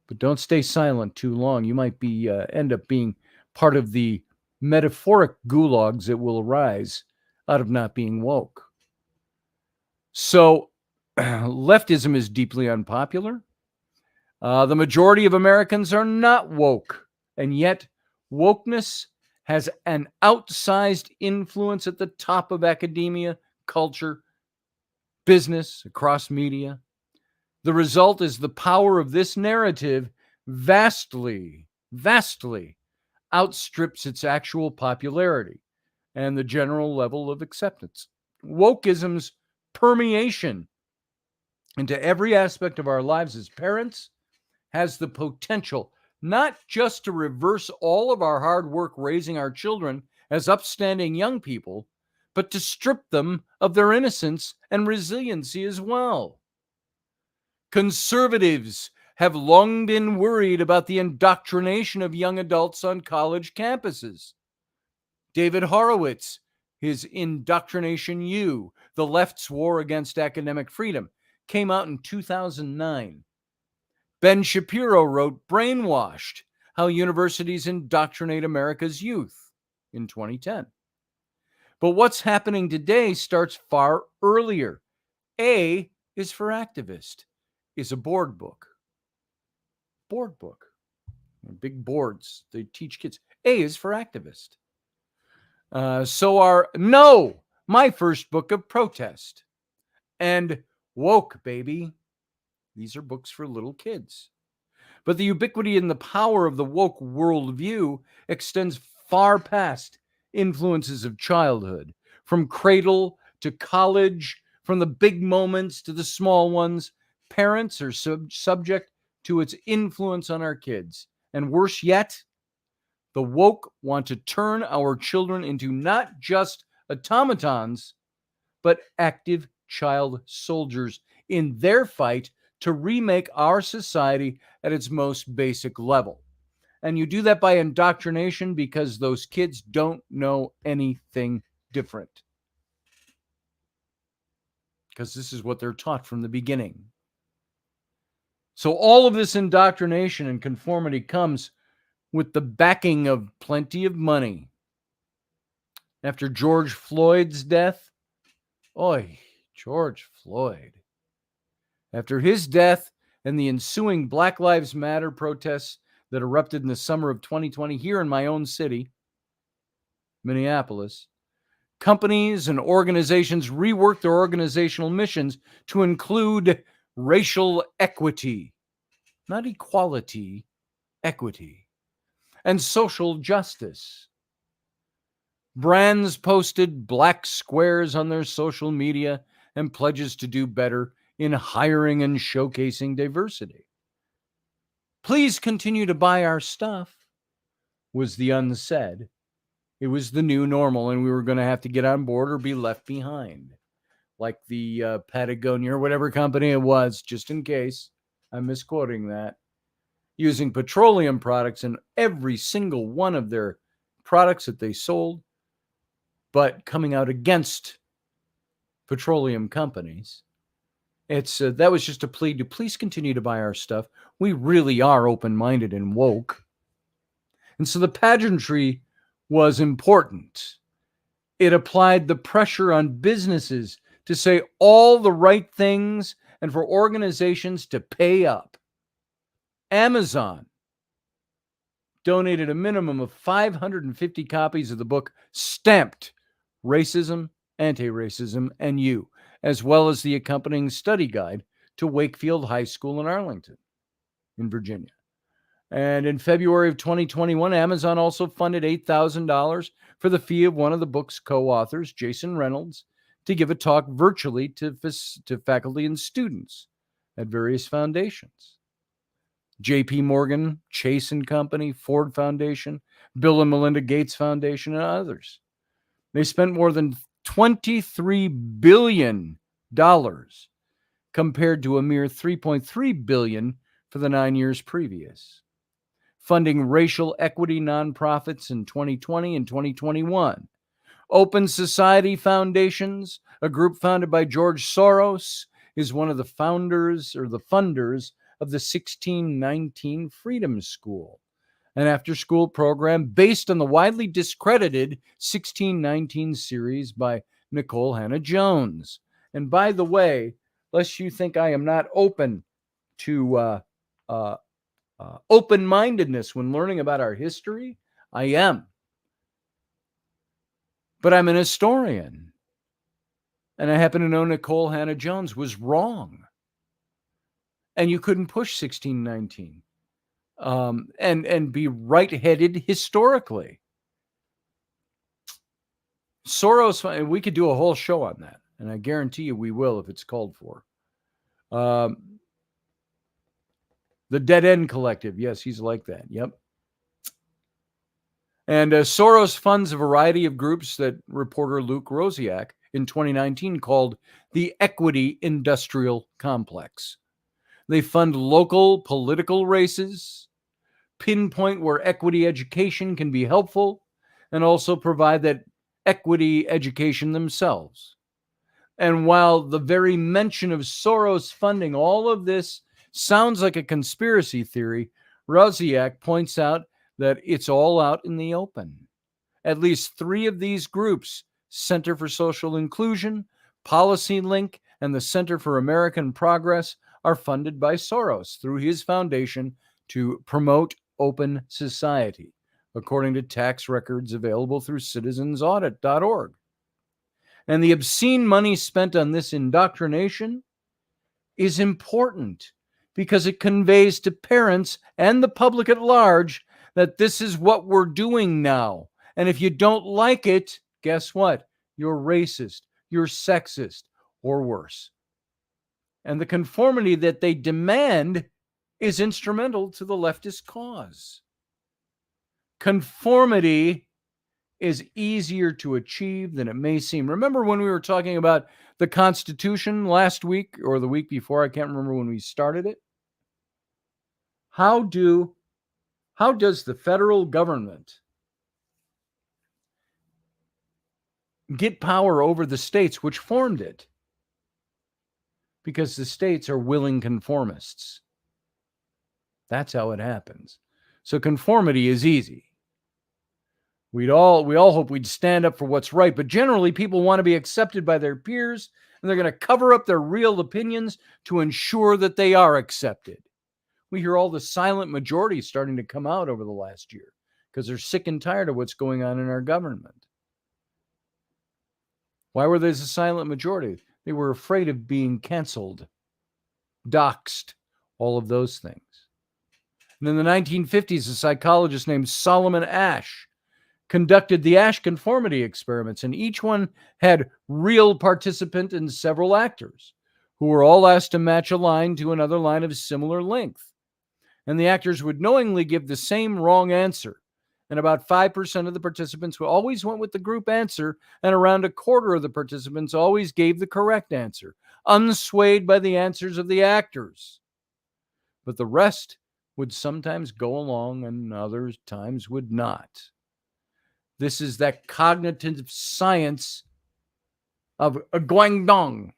but don't stay silent too long. You might be end up being part of the metaphoric gulags that will arise out of not being woke. So leftism is deeply unpopular. The majority of Americans are not woke, and yet wokeness has an outsized influence at the top of academia, culture, business, across media. The result is the power of this narrative vastly, vastly outstrips its actual popularity and the general level of acceptance. Wokeism's permeation into every aspect of our lives as parents has the potential not just to reverse all of our hard work raising our children as upstanding young people, but to strip them of their innocence and resiliency as well. Conservatives have long been worried about the indoctrination of young adults on college campuses. David Horowitz, his Indoctrination U, The Left's War Against Academic Freedom, came out in 2009. Ben Shapiro wrote Brainwashed, How Universities Indoctrinate America's Youth in 2010. But what's happening today starts far earlier. A is for Activist is a board book. Board book. Big boards. They teach kids. A is for Activist. My first book of protest. And Woke, baby. These are books for little kids. But the ubiquity and the power of the woke worldview extends far past influences of childhood, from cradle to college, from the big moments to the small ones. Parents are subject to its influence on our kids. And worse yet, The woke want to turn our children into not just automatons, but active child soldiers in their fight to remake our society at its most basic level. And you do that by indoctrination because those kids don't know anything different. Because this is what they're taught from the beginning. So all of this indoctrination and conformity comes with the backing of plenty of money. After George Floyd's death, George Floyd. After his death and the ensuing Black Lives Matter protests that erupted in the summer of 2020 here in my own city, Minneapolis, companies and organizations reworked their organizational missions to include racial equity, not equality, equity, and social justice. Brands posted black squares on their social media and pledges to do better in hiring and showcasing diversity. Please continue to buy our stuff, was the unsaid. It was the new normal, and we were going to have to get on board or be left behind. Like the Patagonia or whatever company it was, just in case I'm misquoting that, using petroleum products in every single one of their products that they sold, but coming out against petroleum companies. It's that was just a plea to please continue to buy our stuff. We really are open-minded and woke. And so the pageantry was important. It applied the pressure on businesses to say all the right things and for organizations to pay up. Amazon donated a minimum of 550 copies of the book Stamped: Racism, Anti-Racism, and You, as well as the accompanying study guide to Wakefield High School in Arlington, in Virginia. And in February of 2021, Amazon also funded $8,000 for the fee of one of the book's co-authors, Jason Reynolds, to give a talk virtually to faculty and students at various foundations. J.P. Morgan, Chase & Company, Ford Foundation, Bill and Melinda Gates Foundation, and others. They spent more than $23 billion compared to a mere $3.3 billion for the 9 years previous, funding racial equity nonprofits in 2020 and 2021. Open Society Foundations, a group founded by George Soros, is one of the founders or the funders of the 1619 Freedom School, an after-school program based on the widely discredited 1619 series by Nicole Hannah-Jones. And by the way, lest you think I am not open to open-mindedness when learning about our history, I am. But I'm an historian. And I happen to know Nicole Hannah-Jones was wrong. And you couldn't push 1619 and be right-headed historically. Soros, we could do a whole show on that, and I guarantee you we will if it's called for. The Dead End Collective, yes, he's like that, yep. And Soros funds a variety of groups that reporter Luke Rosiak in 2019 called the Equity Industrial Complex. They fund local political races, pinpoint where equity education can be helpful, and also provide that equity education themselves. And while the very mention of Soros funding all of this sounds like a conspiracy theory, Rosiak points out that it's all out in the open. At least 3 of these groups, Center for Social Inclusion, Policy Link, and the Center for American Progress, are funded by Soros through his foundation to promote open society, according to tax records available through citizensaudit.org. And the obscene money spent on this indoctrination is important because it conveys to parents and the public at large that this is what we're doing now. And if you don't like it, guess what? You're racist, you're sexist, or worse. And the conformity that they demand is instrumental to the leftist cause. conformity is easier to achieve than it may seem. Remember when we were talking about the Constitution last week or the week before? I can't remember when we started it. How does the federal government get power over the states which formed it? Because the states are willing conformists. That's how it happens. So conformity is easy. We all hope we'd stand up for what's right, but generally people want to be accepted by their peers, and they're going to cover up their real opinions to ensure that they are accepted. We hear all the silent majorities starting to come out over the last year because they're sick and tired of what's going on in our government. Why were there a silent majority? They were afraid of being canceled, doxxed, all of those things. And in the 1950s, a psychologist named Solomon Asch conducted the Asch conformity experiments, and each one had real participant and several actors who were all asked to match a line to another line of similar length. And the actors would knowingly give the same wrong answer. And about 5% of the participants always went with the group answer, and around a quarter of the participants always gave the correct answer, unswayed by the answers of the actors. But the rest would sometimes go along and other times would not. This is that cognitive science of Guangdong.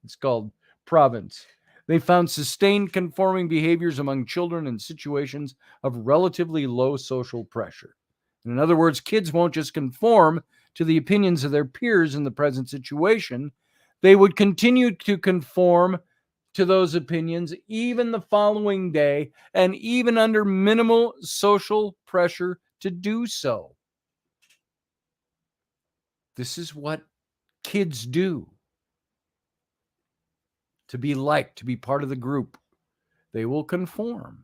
It's called province. They found sustained conforming behaviors among children in situations of relatively low social pressure. In other words, kids won't just conform to the opinions of their peers in the present situation. They would continue to conform to those opinions even the following day and even under minimal social pressure to do so. This is what kids do. To be liked, to be part of the group, they will conform.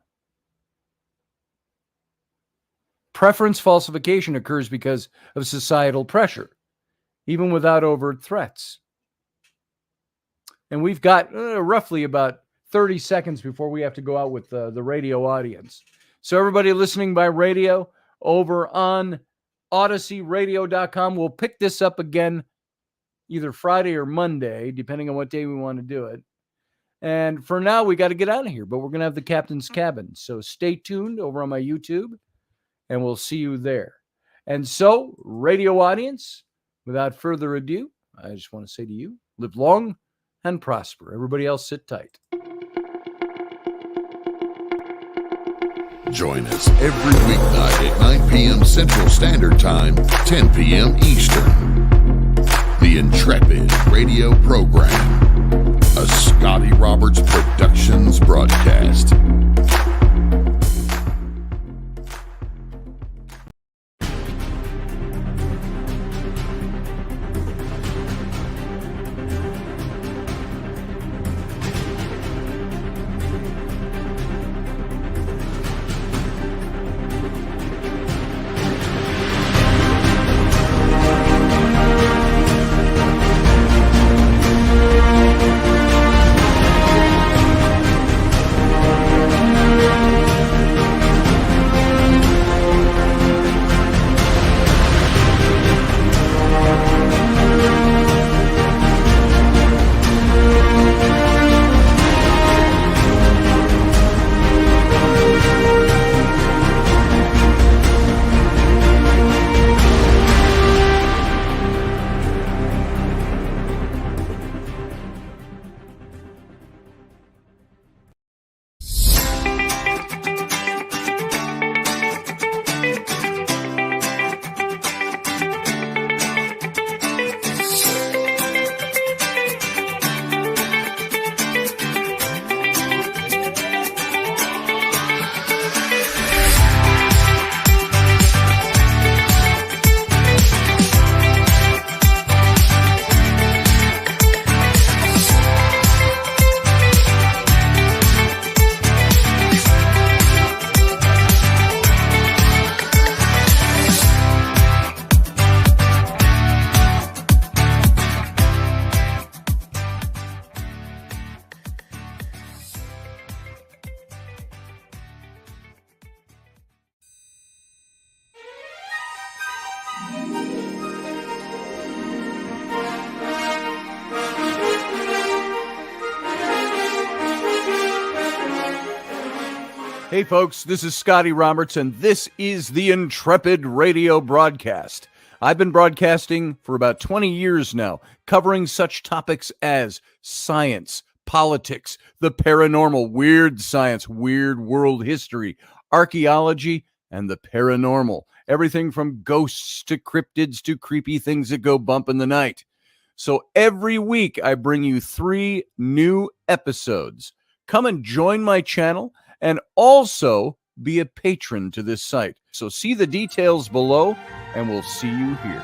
Preference falsification occurs because of societal pressure, even without overt threats. And we've got roughly about 30 seconds before we have to go out with the radio audience. So everybody listening by radio over on OdysseyRadio.com, we'll pick this up again either Friday or Monday, depending on what day we want to do it. And for now, we got to get out of here, but we're going to have the Captain's Cabin. So stay tuned over on my YouTube, and we'll see you there. And so, radio audience, without further ado, I just want to say to you, live long and prosper. Everybody else, sit tight. Join us every weeknight at 9 p.m. Central Standard Time, 10 p.m. Eastern. The Intrepid Radio Program, a Scotty Roberts Productions broadcast. Hey folks, this is Scotty Roberts, and this is the Intrepid Radio broadcast. I've been broadcasting for about 20 years now, covering such topics as science, politics, the paranormal, weird science, weird world history, archaeology, and the paranormal. Everything from ghosts to cryptids to creepy things that go bump in the night. So every week I bring you 3 new episodes. Come and join my channel and also be a patron to this site. So see the details below, and we'll see you here.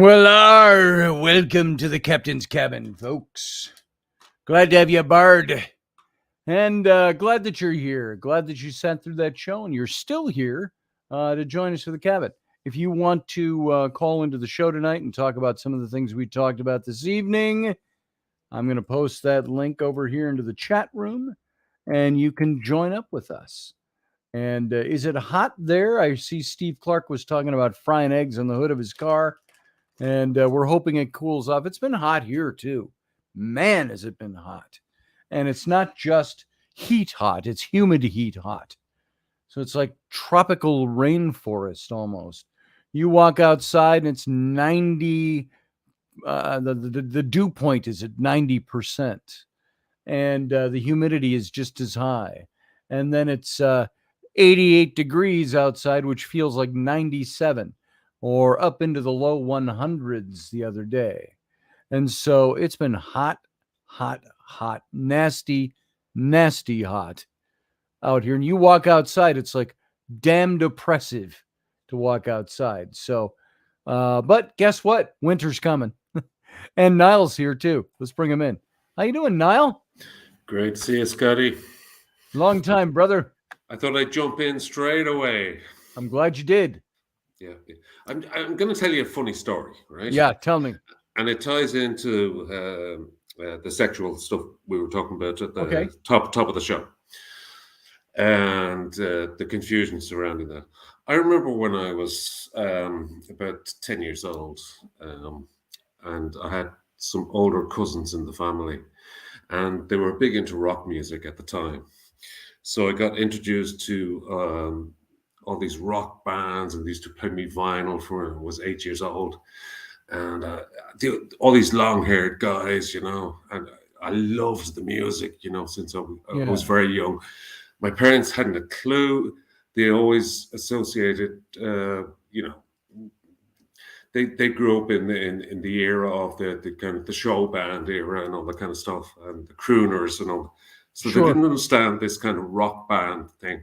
Well, welcome to the captain's cabin, folks. Glad to have you aboard. And glad that you're here. Glad that you sat through that show and you're still here to join us for the cabin. If you want to call into the show tonight and talk about some of the things we talked about this evening, I'm going to post that link over here into the chat room, and you can join up with us. And is it hot there? I see Steve Clark was talking about frying eggs on the hood of his car. And we're hoping it cools off. It's been hot here, too. Man, has it been hot. And it's not just heat hot. It's humid heat hot. So it's like tropical rainforest almost. You walk outside and it's 90. The dew point is at 90%. And the humidity is just as high. And then it's 88 degrees outside, which feels like 97. Or up into the low 100s the other day. And so it's been hot, nasty hot out here. And you walk outside, it's like damn depressive to walk outside. So, but guess what? Winter's coming. And Niall's here too. Let's bring him in. How you doing, Niall? Great to see you, Scotty. Long time, brother. I thought I'd jump in straight away. I'm glad you did. Yeah. I'm going to tell you a funny story, right? Yeah, tell me. And it ties into the sexual stuff we were talking about at the top of the show. And the confusion surrounding that. I remember when I was about 10 years old, and I had some older cousins in the family, and they were big into rock music at the time. So I got introduced to all these rock bands, and they used to play me vinyl from when I was 8 years old. And all these long-haired guys, you know, and I loved the music, you know, since I was very young. My parents hadn't a clue they always associated, they grew up in the era of the kind of the show band era and all that kind of stuff, and the crooners and all. So they didn't understand this kind of rock band thing,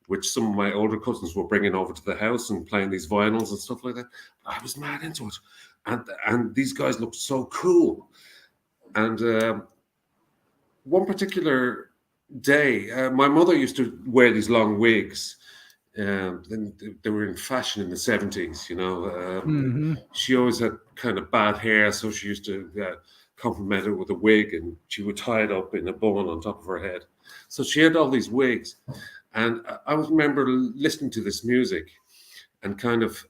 which some of my older cousins were bringing over to the house and playing these vinyls and stuff like that. I was mad into it, and these guys looked so cool. And one particular day, my mother used to wear these long wigs. Then they were in fashion in the 70s, She always had kind of bad hair, so she used to compliment it with a wig, and she would tie it up in a bun on top of her head. So she had all these wigs, and I remember listening to this music and kind of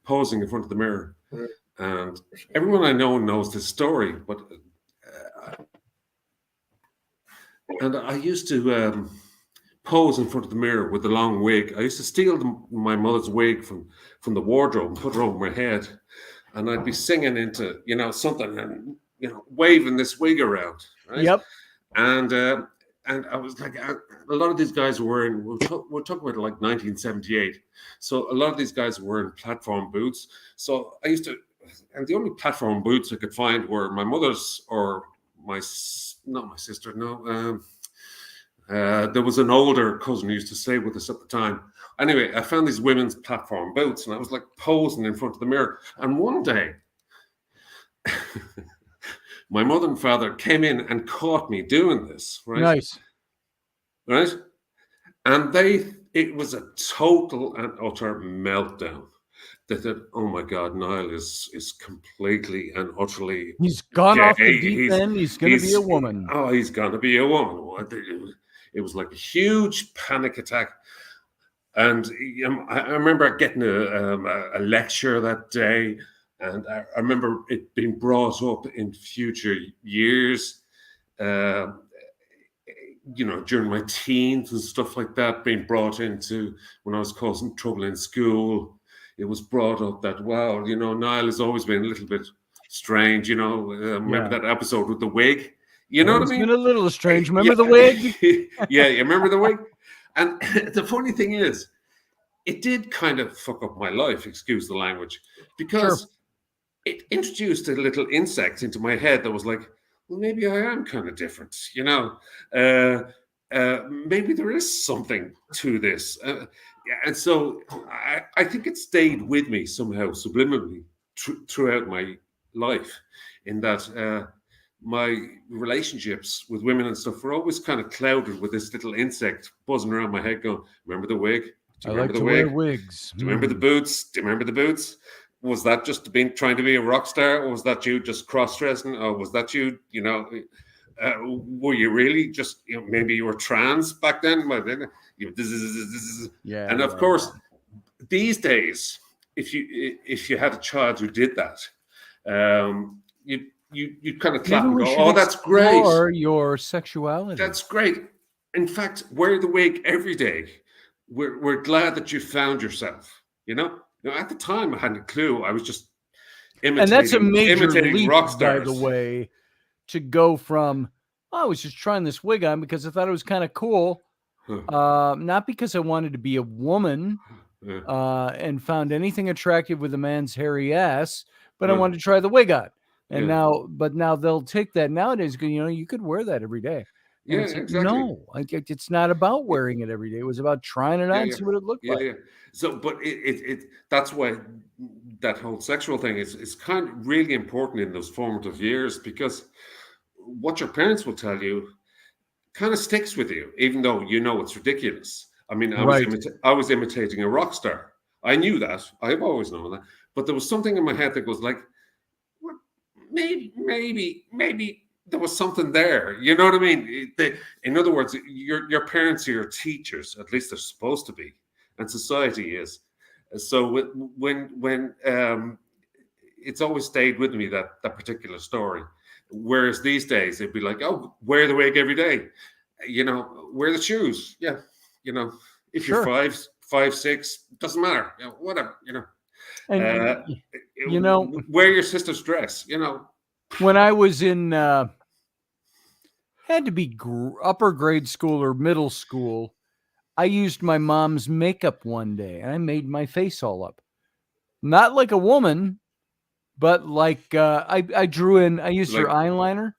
posing in front of the mirror. And everyone I know knows this story, but and I used to pose in front of the mirror with the long wig. I used to steal my mother's wig from the wardrobe and put it over my head, and I'd be singing into something and waving this wig around, right? Yep. And I was like, a lot of these guys were wearing. We're talking about like 1978, so a lot of these guys were wearing platform boots. So I used to, and the only platform boots I could find were my mother's or not my sister. No. There was an older cousin who used to stay with us at the time. Anyway, I found these women's platform boots, and I was like posing in front of the mirror. And one day, my mother and father came in and caught me doing this. Right? Nice. Right? And it was a total and utter meltdown. They said, "Oh my God, Niall is completely and utterly. He's gone off the deep end. He's going to be a woman. Oh, he's going to be a woman." It was like a huge panic attack. And I remember getting a lecture that day. And I remember it being brought up in future years, during my teens and stuff like that, being brought into when I was causing trouble in school. It was brought up that, wow, Niall has always been a little bit strange, remember that episode with the wig? You know what I mean? It's been a little strange. Remember the wig? Yeah, you remember the wig? And the funny thing is, it did kind of fuck up my life, excuse the language, because it introduced a little insect into my head that was like, well, maybe I am kind of different, maybe there is something to this. And so I think it stayed with me somehow subliminally throughout my life, in that my relationships with women and stuff were always kind of clouded with this little insect buzzing around my head going, remember the wig? Do you remember the wig? Wear wigs. Do you remember the boots? Do you remember the boots? Was that just trying to be a rock star? Or was that you just cross-dressing? Or was that you, were you really just, maybe you were trans back then? Yeah. And of course, these days, if you had a child who did that, you kind of clap and go, "Oh, that's great." Or your sexuality. That's great. In fact, wear the wig every day. We're glad that you found yourself. At the time, I hadn't a clue. I was just imitating. And that's a major leap, rock stars, by the way, to go from, I was just trying this wig on because I thought it was kind of cool, not because I wanted to be a woman and found anything attractive with a man's hairy ass, but I wanted to try the wig on. And now they'll take that nowadays. You could wear that every day. And exactly. No, it's not about wearing it every day. It was about trying it on and see what it looked like. Yeah. So, but that's why that whole sexual thing is kind of really important in those formative years, because what your parents will tell you kind of sticks with you, even though it's ridiculous. I mean, I was imitating a rock star. I knew that. I've always known that. But there was something in my head that was like, well, maybe there was something there. You know what I mean? In other words, your parents are your teachers. At least they're supposed to be, and society is. So when it's always stayed with me, that particular story. Whereas these days it'd be like, oh, wear the wig every day. Wear the shoes. Yeah. If you're 5, 6, doesn't matter. Whatever. And wear your sister's dress. When I was in, had to be upper grade school or middle school, I used my mom's makeup one day, and I made my face all up. Not like a woman, but like I drew in. I used her eyeliner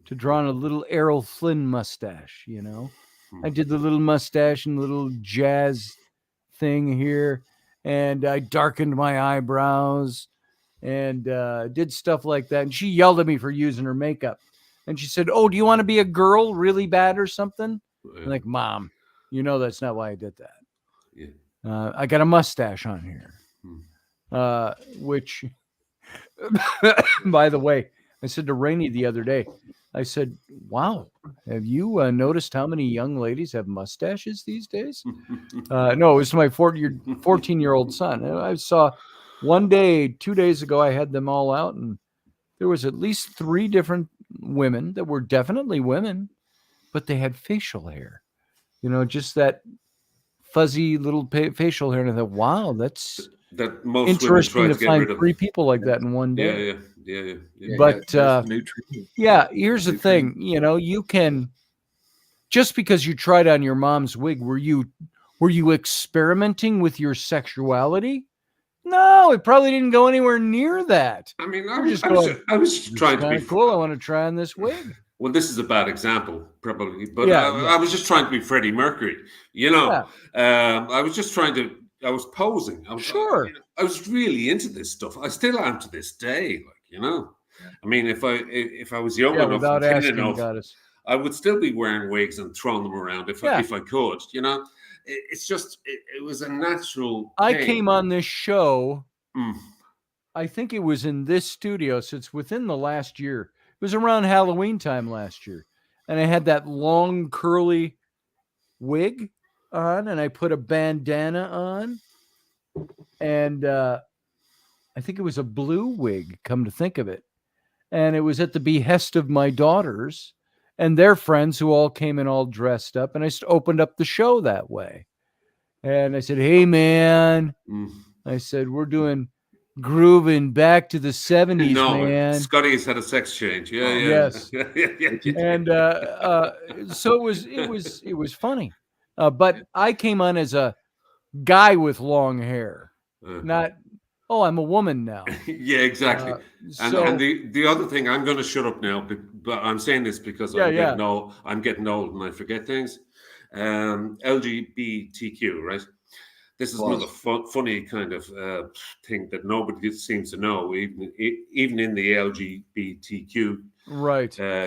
to draw on a little Errol Flynn mustache. You know, I did the little mustache and little jazz thing here, and I darkened my eyebrows and did stuff like that. And she yelled at me for using her makeup. And she said, "Oh, do you want to be a girl really bad or something?" I'm like, "Mom, you know that's not why I did that. Yeah. I got a mustache on here." Which, by the way, I said to Rainey the other day, I said, "Wow, have you noticed how many young ladies have mustaches these days?" No, it was my 14-year-old son. And I saw one day, 2 days ago, I had them all out, and there was at least 3 different women that were definitely women, but they had facial hair. You know, just that fuzzy little facial hair. And I thought, wow, that's most interesting to to find 3 people like that in one day. Yeah. But here's the thing, you know, you can, just because you tried on your mom's wig, were you experimenting with your sexuality? No, it probably didn't go anywhere near that. I mean, I was trying to be cool. I want to try on this wig. Well, this is a bad example, probably, but I was just trying to be Freddie Mercury. You know, I was just trying to. I was posing. I was really into this stuff. I still am to this day. Like, you know, I mean, if I was young enough, and thin enough, I would still be wearing wigs and throwing them around if I could. You know, it's just it was a natural. I came on this show. I think it was in this studio. So it's within the last year. It was around Halloween time last year. And I had that long curly wig on, and I put a bandana on. And I think it was a blue wig, come to think of it. And it was at the behest of my daughters and their friends, who all came in all dressed up. And I just opened up the show that way. And I said, "Hey, man," I said, "we're doing grooving back to the 70s, man." Scotty's had a sex change. Yes. And so it was funny. But I came on as a guy with long hair, not, "Oh, I'm a woman now." Yeah, exactly. And the other thing, I'm going to shut up now, but I'm saying this because I'm getting old and I forget things. LGBTQ, right? This is another funny kind of thing that nobody seems to know, even in the LGBTQ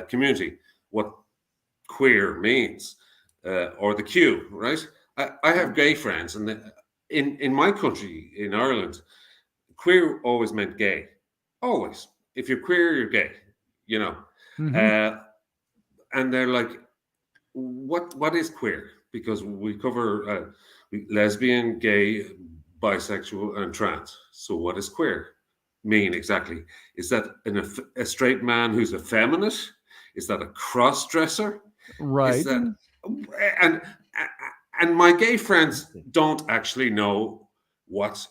community, what queer means, or the Q, right? I have gay friends, and in my country, in Ireland, queer always meant gay. Always. If you're queer, you're gay, you know. And they're like, what is queer? Because we cover lesbian, gay, bisexual, and trans. So what does queer mean exactly? Is that a straight man who's effeminate? Is that a cross-dresser? Right. Is that, and my gay friends don't actually know what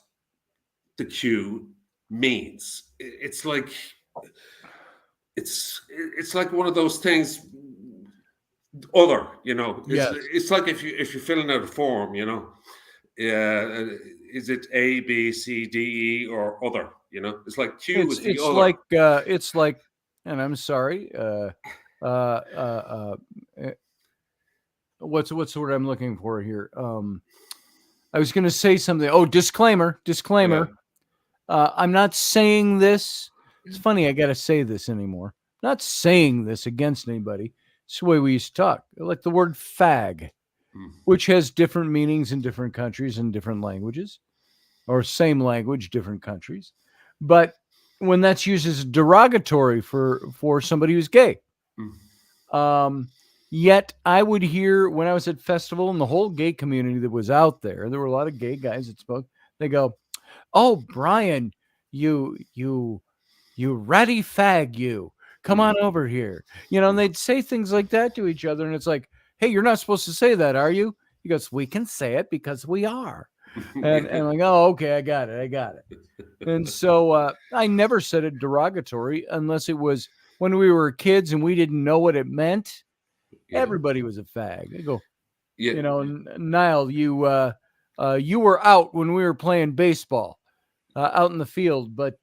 the Q means. It's like one of those things. Other, you know, it's like if you're filling out a form, you know, is it A, B, C, D, E, or other? You know, it's like Q is the other. It's like, and I'm sorry, what's the word I'm looking for here? I was going to say something. Oh, disclaimer. Yeah. I'm not saying this. It's funny, I got to say this anymore. I'm not saying this against anybody. It's the way we used to talk. Like the word fag, which has different meanings in different countries and different languages, or same language, different countries. But when that's used as derogatory for somebody who's gay, yet I would hear when I was at festival and the whole gay community that was out there were a lot of gay guys that spoke. They go, "Oh, Brian, you ratty fag, you. Come on over here." You know, and they'd say things like that to each other. And it's like, "Hey, you're not supposed to say that, are you?" He goes, "We can say it because we are." And I'm like, "Oh, okay, I got it. And so I never said it derogatory unless it was when we were kids and we didn't know what it meant. Everybody was a fag. They go, Yeah. You know, Niall, you were out when we were playing baseball out in the field, but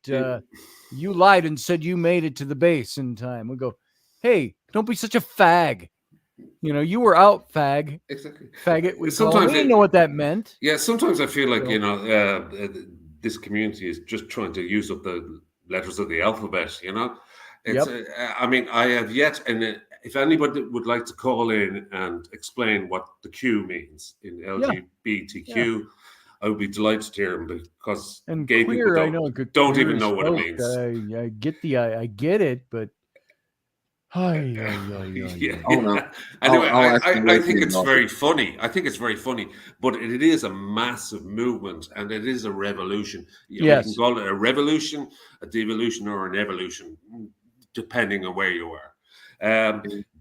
you lied and said you made it to the base in time. We go, hey, don't be such a fag. You know, you were out, fag. Exactly. Faggot, we call him. We didn't know what that meant. Yeah, sometimes I feel like, this community is just trying to use up the letters of the alphabet, you know? It's, I mean, I have yet, and if anybody would like to call in and explain what the Q means in LGBTQ, I would be delighted to hear them, because gay queer, people don't even know what it means. I get it, but yeah. Oh, no. Anyway, I think it's very funny. I think it's very funny, but it is a massive movement, and it is a revolution. Yes. We can call it a revolution, a devolution, or an evolution, depending on where you are.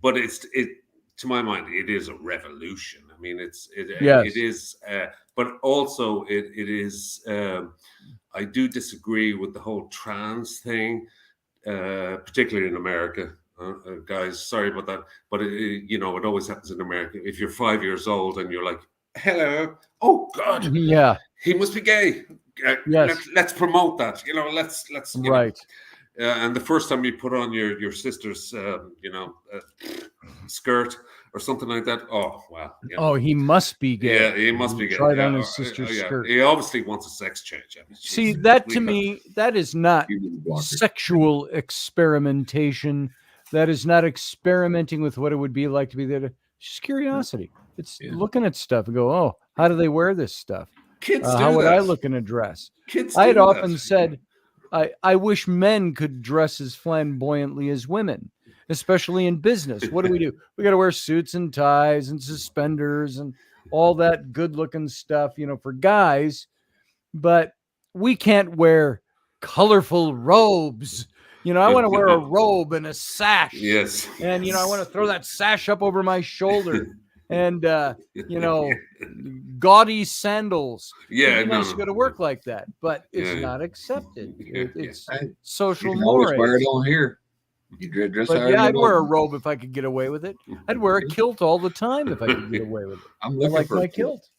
But to my mind, it is a revolution. I mean, it is, but also it is. I do disagree with the whole trans thing, particularly in America. Guys, sorry about that, but it always happens in America. If you're 5 years old and you're like, "Hello, oh God, he must be gay." Yes, let's promote that. Let's right. And the first time you put on your sister's, skirt or something like that, oh wow. Yeah. Oh, he must be gay. Yeah, he must be gay. Tried on his sister's skirt. He obviously wants a sex change. I mean, see, that to me, that is not sexual experimentation. That is not experimenting with what it would be like to be there. It's just curiosity. It's looking at stuff and go, oh, how do they wear this stuff? Kids how would I look in a dress? Kids I had often said, I wish men could dress as flamboyantly as women, especially in business. What do? We got to wear suits and ties and suspenders and all that good-looking stuff, for guys. But we can't wear colorful robes. I want to wear a robe and a sash. Yes. And, I want to throw that sash up over my shoulder and, gaudy sandals. Yeah. It'd be nice to go to work like that, but it's not accepted. It's social You can always mores. wear it on here. You dress But I'd wear a robe if I could get away with it. I'd wear a kilt all the time if I could get away with it. I'm looking for my kilt.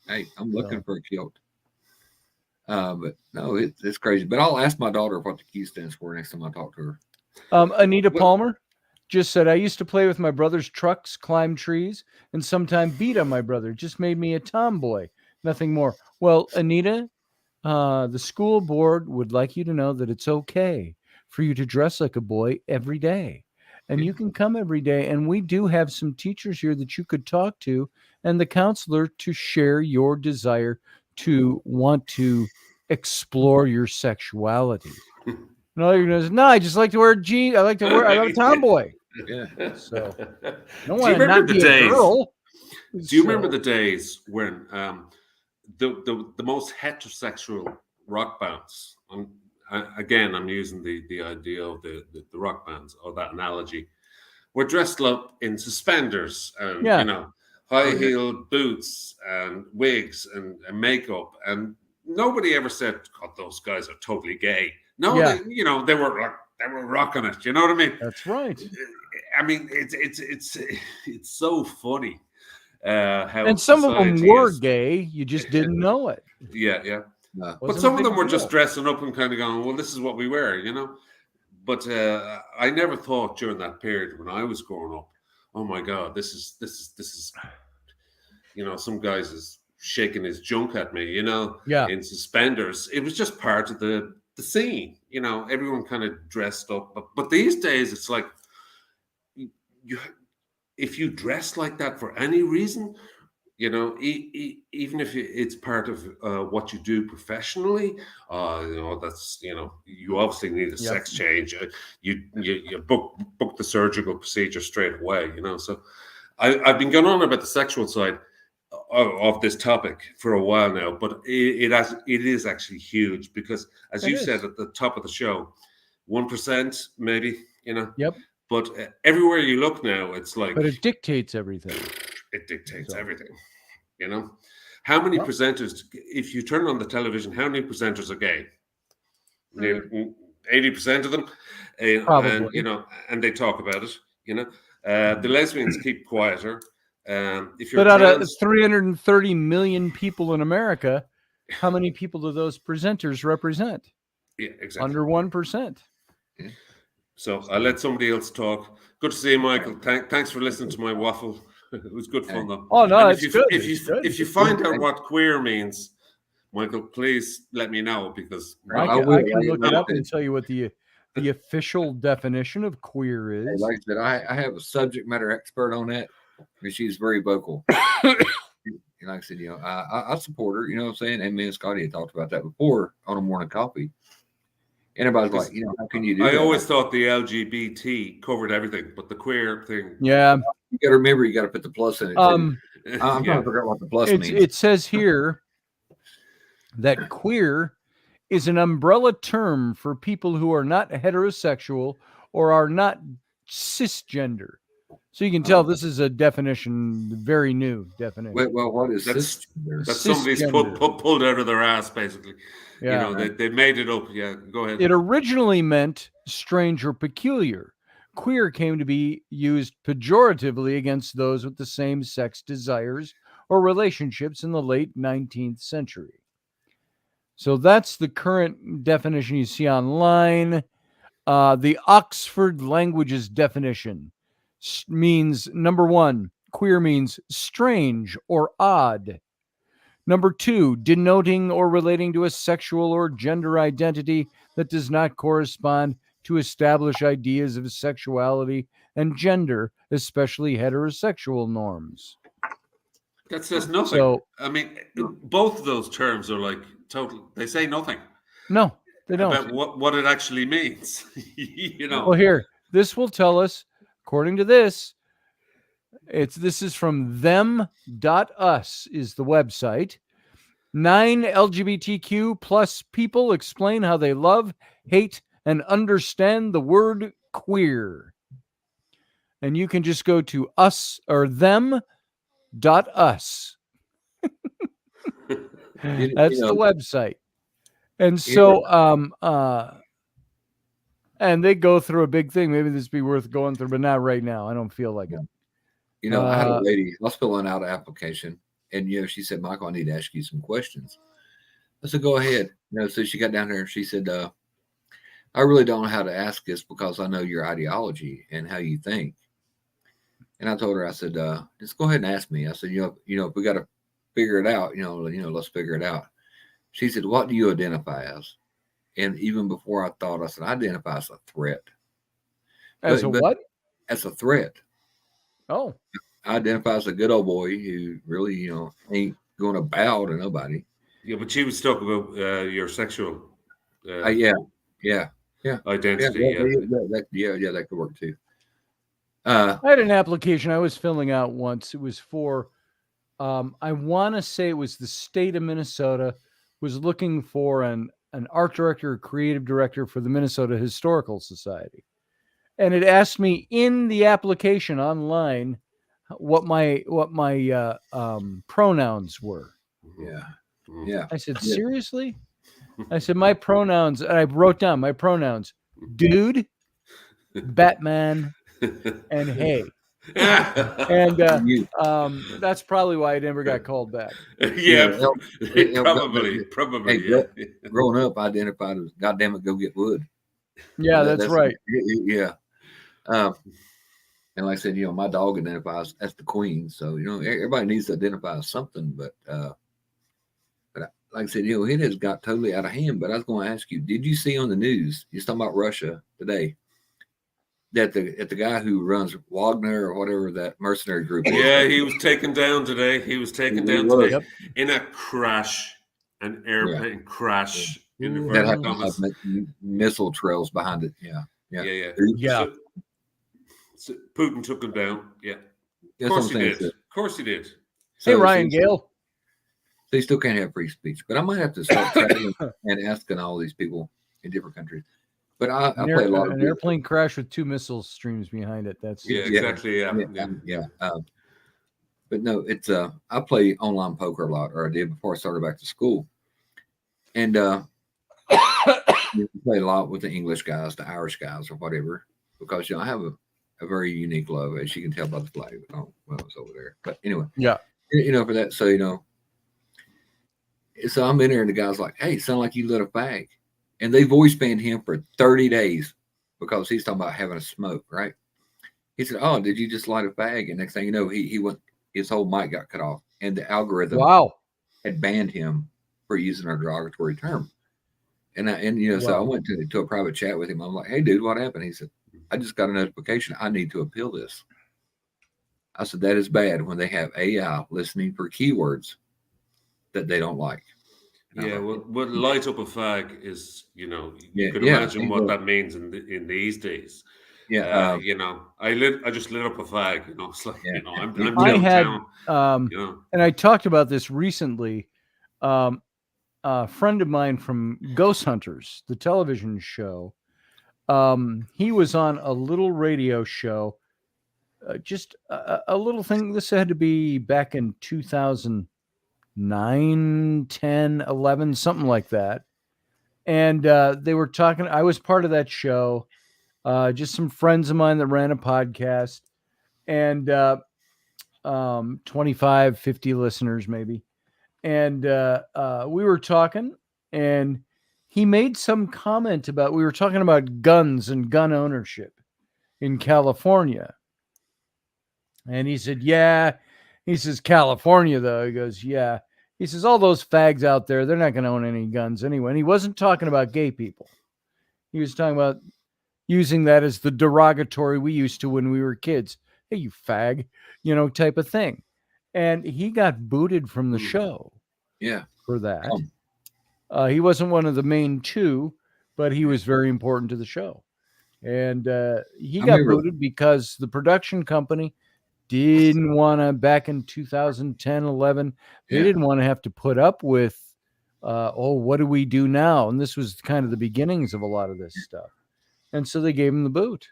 Hey, I'm looking for a kilt. But no, it's crazy. But I'll ask my daughter what the Q stands for next time I talk to her. Anita Palmer just said, I used to play with my brother's trucks, climb trees, and sometimes beat on my brother. It just made me a tomboy. Nothing more. Well, Anita, the school board would like you to know that it's okay for you to dress like a boy every day. And you can come every day. And we do have some teachers here that you could talk to and the counselor to share your desire to want to explore your sexuality. No, you're gonna say, no, I just like to wear jeans. I love a tomboy. Yeah. So do you remember the days? Do you remember the days when the most heterosexual rock bands? Again, I'm using the idea of the rock bands or that analogy. Were dressed up in suspenders and high-heeled boots and wigs and makeup, and nobody ever said, "God, those guys are totally gay." No, they were rocking it. You know what I mean? That's right. I mean, it's so funny. How and some of them were gay. You just didn't know it. Yeah. But some of them were just dressing up and kind of going, "Well, this is what we wear," But I never thought during that period when I was growing up, oh my God, this is, some guys is shaking his junk at me, in suspenders. It was just part of the scene, everyone kind of dressed up. But these days it's like, if you dress like that for any reason, even if it's part of what you do professionally, that's, you obviously need a sex change. You book the surgical procedure straight away, So I've been going on about the sexual side of this topic for a while now, but it is actually huge because, as you said at the top of the show, 1% maybe, Yep. But everywhere you look now, it's like. But it dictates everything. It dictates everything. How many presenters, if you turn on the television, how many presenters are gay? 80% of them. Probably. And they talk about it, the lesbians keep quieter. If you're but out trans, of 330 million people in America, how many people do those presenters represent? yeah, exactly. Under 1%. So I'll let somebody else talk. Good to see you, Michael. Thanks for listening to my waffle. It was good fun, though. Oh no, And it's good. If you find out what queer means, Michael, please let me know, because I can look it up and tell you what the official definition of queer is. Like I said, I have a subject matter expert on that, and she's very vocal. And like I said, I support her. You know what I'm saying? And me and Scotty had talked about that before on a morning coffee. And everybody's like, how can you do that? I always thought the LGBT covered everything, but the queer thing. Yeah. You got to remember, you got to put the plus in it. I'm trying to figure out what the plus means. It says here that queer is an umbrella term for people who are not heterosexual or are not cisgender. So you can tell this is a definition, very new definition. Well, what is that's cisgender? That's somebody's pulled out of their ass, basically. Yeah. They made it up. Yeah, go ahead. It originally meant strange or peculiar. Queer came to be used pejoratively against those with the same sex desires or relationships in the late 19th century. So that's the current definition you see online. The Oxford Languages definition means, number 1, queer means strange or odd. Number 2, denoting or relating to a sexual or gender identity that does not correspond to established ideas of sexuality and gender, especially heterosexual norms. That says nothing. So, I mean, both of those terms are like total. They say nothing. No, they don't. About what it actually means. Well, here, this will tell us, according to this, this is from them.us is the website. 9 LGBTQ plus people explain how they love, hate, and understand the word queer. And you can just go to us or them.us. That's the website. And so and they go through a big thing. Maybe this would be worth going through, but not right now. I don't feel like it. I had a lady, I was filling out an application, and she said, Michael, I need to ask you some questions. I said, go ahead. So she got down there and she said, I really don't know how to ask this because I know your ideology and how you think. And I told her, I said, just go ahead and ask me. I said, if we got to figure it out, let's figure it out. She said, what do you identify as? And even before I thought, I said, I identify as a threat. But what? As a threat. Oh. I identify as a good old boy who really, ain't going to bow to nobody. Yeah, but she was talking about your sexual identity. Yeah, that could work too. I had an application I was filling out once. It was for, I want to say it was the state of Minnesota was looking for an art director or creative director for the Minnesota Historical Society. And it asked me in the application online what my pronouns were. Yeah. I said, seriously? I said, my pronouns, and I wrote down my pronouns, dude, Batman, and hey. And that's probably why I never got called back. Probably. Growing up, I identified as, goddamn it, go get wood. Yeah, that's right. Yeah. And like I said, my dog identifies as the queen. So, everybody needs to identify as something. But like I said, it has got totally out of hand. But I was going to ask you, did you see on the news, you're talking about Russia today, that the guy who runs Wagner or whatever that mercenary group is? Yeah, he was taken down today. Yep. In a crash, an airplane crash. That had missile trails behind it. Yeah. So Putin took him down. Yeah. Of course he did. So, hey, Ryan Gale. They still can't have free speech, but I might have to start traveling and asking all these people in different countries. But I play a lot of an airplane crash with 2 missile streams behind it. That's exactly. Yeah. But no, it's I play online poker a lot, or I did before I started back to school, and we play a lot with the English guys, the Irish guys, or whatever, because I have a very unique love, as you can tell by the flag. Oh, well, it's over there. But anyway, Yeah. For that. So, so I'm in there and the guy's like, hey, sound like you lit a fag. And they voice banned him for 30 days because he's talking about having a smoke, right? He said, oh, did you just light a fag? And next thing you know, he went, his whole mic got cut off. And the algorithm had banned him for using a derogatory term. And so I went to a private chat with him. I'm like, hey, dude, what happened? He said, I just got a notification. I need to appeal this. I said, that is bad when they have AI listening for keywords that they don't like. Yeah, what light up a fag is, you can imagine what that means in these days. Yeah, I just lit up a fag. It's like I'm I downtown. And I talked about this recently. A friend of mine from Ghost Hunters, the television show, he was on a little radio show, just a little thing. This had to be back in 2009, 10, 11, something like that. And they were talking. I was part of that show. Just some friends of mine that ran a podcast, and 25, 50 listeners maybe. And we were talking, and he made some comment about, we were talking about guns and gun ownership in California. And he said, yeah. He says, California, though. He goes, yeah. He says, all those fags out there, they're not going to own any guns anyway. And he wasn't talking about gay people. He was talking about using that as the derogatory we used to when we were kids. Hey, you fag, type of thing. And he got booted from the show. Yeah. For that. He wasn't one of the main two, but he was very important to the show. And he got booted because the production company didn't want to, back in 2010, 11, they didn't want to have to put up with, what do we do now? And this was kind of the beginnings of a lot of this stuff. And so they gave him the boot.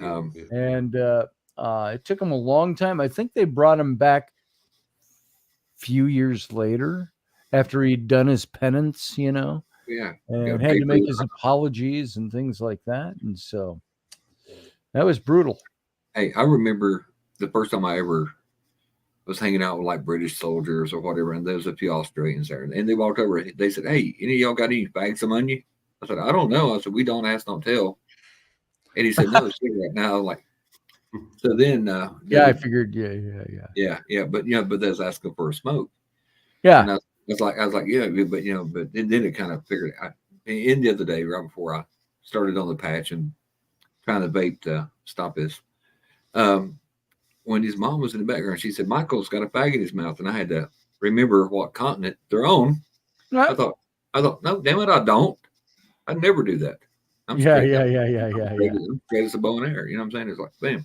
And it took him a long time. I think they brought him back few years later after he'd done his penance, and had to make his apologies and things like that. And so that was brutal. Hey, I remember the first time I ever was hanging out with like British soldiers or whatever, and there was a few Australians there, and they walked over. They said, "Hey, any of y'all got any bags among you?" I said, "I don't know." I said, "We don't ask, don't tell." And he said, "No, cigarette." Now, like, so then, I figured, yeah. But they was asking for a smoke. Yeah, and I was like, yeah, but then it kind of figured it out. In the other day, right before I started on the patch and trying to vape to stop this, when his mom was in the background, she said, "Michael's got a fag in his mouth," and I had to remember what continent they're on. Right. I thought, no, damn it, I don't. I'd never do that. I'm straight as a bow and arrow. You know what I'm saying? It's like, bam.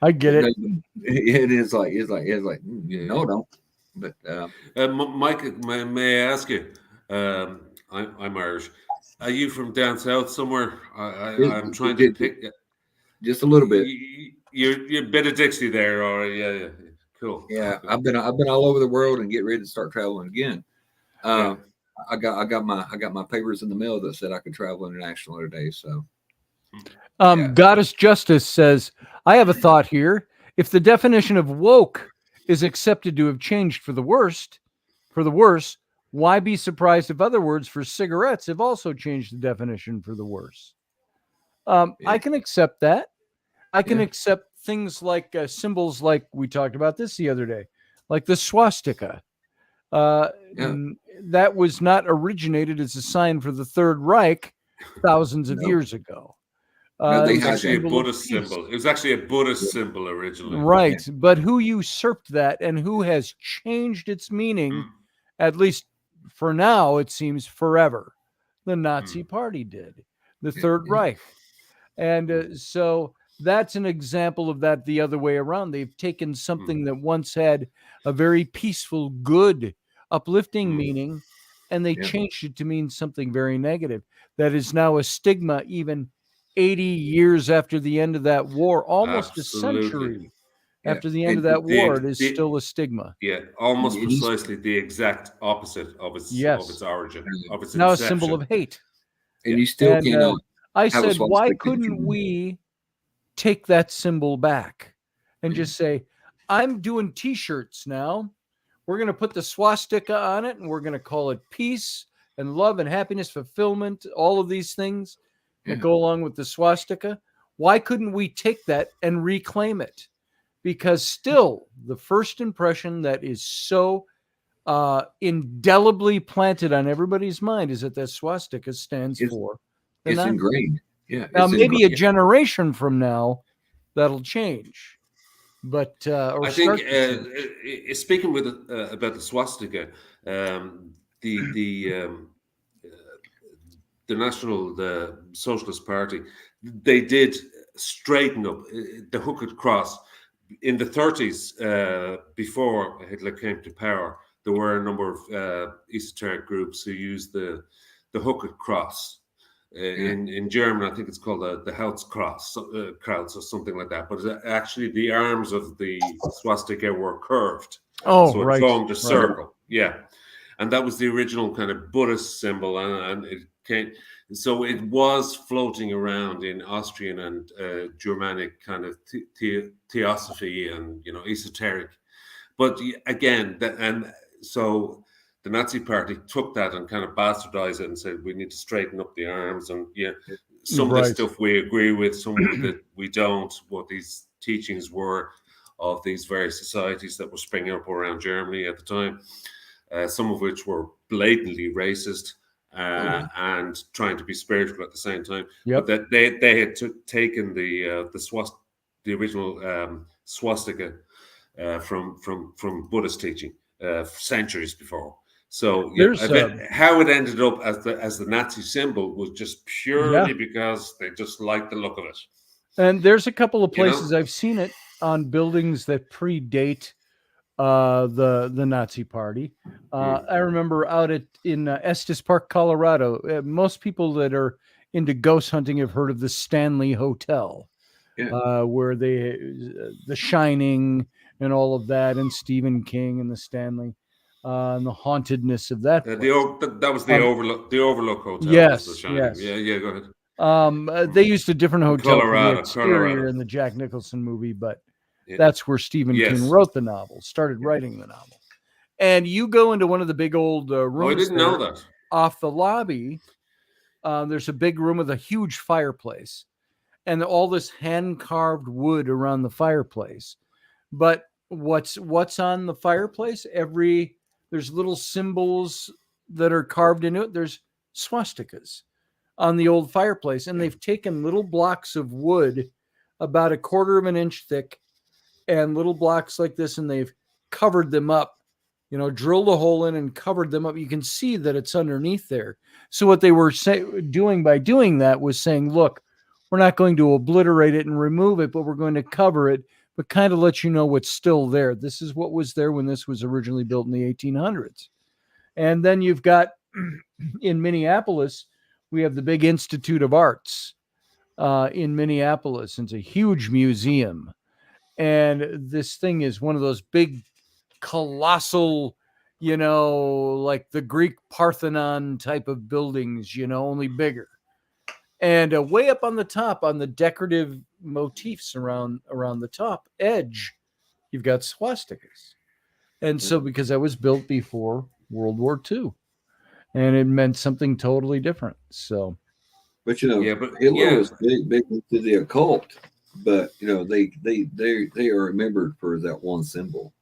I get it. It is like, no, don't. But Mike, may I ask you? I'm Irish. Are you from down south somewhere? I'm trying to pick just a little bit. You're a bit of Dixie there, or yeah, cool. Yeah, I've been all over the world and get ready to start traveling again. I got my papers in the mail that said I could travel international today. So, Goddess Justice says, I have a thought here. If the definition of woke is accepted to have changed for the worse, why be surprised if other words for cigarettes have also changed the definition for the worse? I can accept that. I can accept things like symbols, like we talked about this the other day, like the swastika. That was not originated as a sign for the Third Reich thousands of years ago. It was actually a Buddhist symbol. It was actually a Buddhist symbol originally. Right. Yeah. But who usurped that and who has changed its meaning, at least for now, it seems forever. The Nazi Party did. The Third Reich. And so that's an example of that the other way around. They've taken something that once had a very peaceful, good, uplifting meaning, and they changed it to mean something very negative. That is now a stigma even 80 years after the end of that war, almost a century after the end of that war, it is still a stigma. Yeah, almost precisely the exact opposite of its origin, of its now inception. A symbol of hate. And you still can't. I said, why couldn't we take that symbol back and just say, I'm doing T-shirts now. We're going to put the swastika on it, and we're going to call it peace and love and happiness, fulfillment, all of these things that go along with the swastika. Why couldn't we take that and reclaim it? Because still, the first impression that is so indelibly planted on everybody's mind is that swastika stands for. It's ingrained. Yeah. Now, maybe a generation from now, that'll change. But I think speaking with about the swastika, the Socialist Party, they did straighten up the hooked cross in the 30s. Before Hitler came to power, there were a number of esoteric groups who used the hooked cross. In German, I think it's called the Hautskreuz or something like that. But actually, the arms of the swastika were curved. So it formed a circle. Right. Yeah. And that was the original kind of Buddhist symbol. And it came. So it was floating around in Austrian and Germanic kind of theosophy and, esoteric. But again, so the Nazi Party took that and kind of bastardized it and said, we need to straighten up the arms. And some of the stuff we agree with, some of it we don't, what these teachings were of these various societies that were springing up around Germany at the time, some of which were blatantly racist and trying to be spiritual at the same time. But that they had taken the original swastika from Buddhist teaching centuries before. So how it ended up as the Nazi symbol was just purely because they just liked the look of it. And there's a couple of places I've seen it on buildings that predate the Nazi Party. I remember out in Estes Park, Colorado. Most people that are into ghost hunting have heard of the Stanley Hotel, where The Shining and all of that, and Stephen King and the Stanley. And the hauntedness of that. That was the Overlook Hotel. Yes. Yeah. Go ahead. They used a different hotel for the exterior in the Jack Nicholson movie, but that's where Stephen King wrote the novel, started writing the novel. And you go into one of the big old rooms. I didn't know that. Off the lobby, there's a big room with a huge fireplace, and all this hand carved wood around the fireplace. But what's on the fireplace? There's little symbols that are carved into it. There's swastikas on the old fireplace. And they've taken little blocks of wood about 1/4 of an inch thick and little blocks like this, and they've covered them up, drilled a hole in and covered them up. You can see that it's underneath there. So what they were doing by doing that was saying, look, we're not going to obliterate it and remove it, but we're going to cover it, but kind of let you know what's still there. This is what was there when this was originally built in the 1800s. And then you've got, in Minneapolis, we have the big Institute of Arts in Minneapolis. It's a huge museum. And this thing is one of those big, colossal, like the Greek Parthenon type of buildings, only bigger. And way up on the top, on the decorative motifs around the top edge, you've got swastikas. And so because that was built before World War II, and it meant something totally different. So, but Hitler was big into the occult, but they are remembered for that one symbol.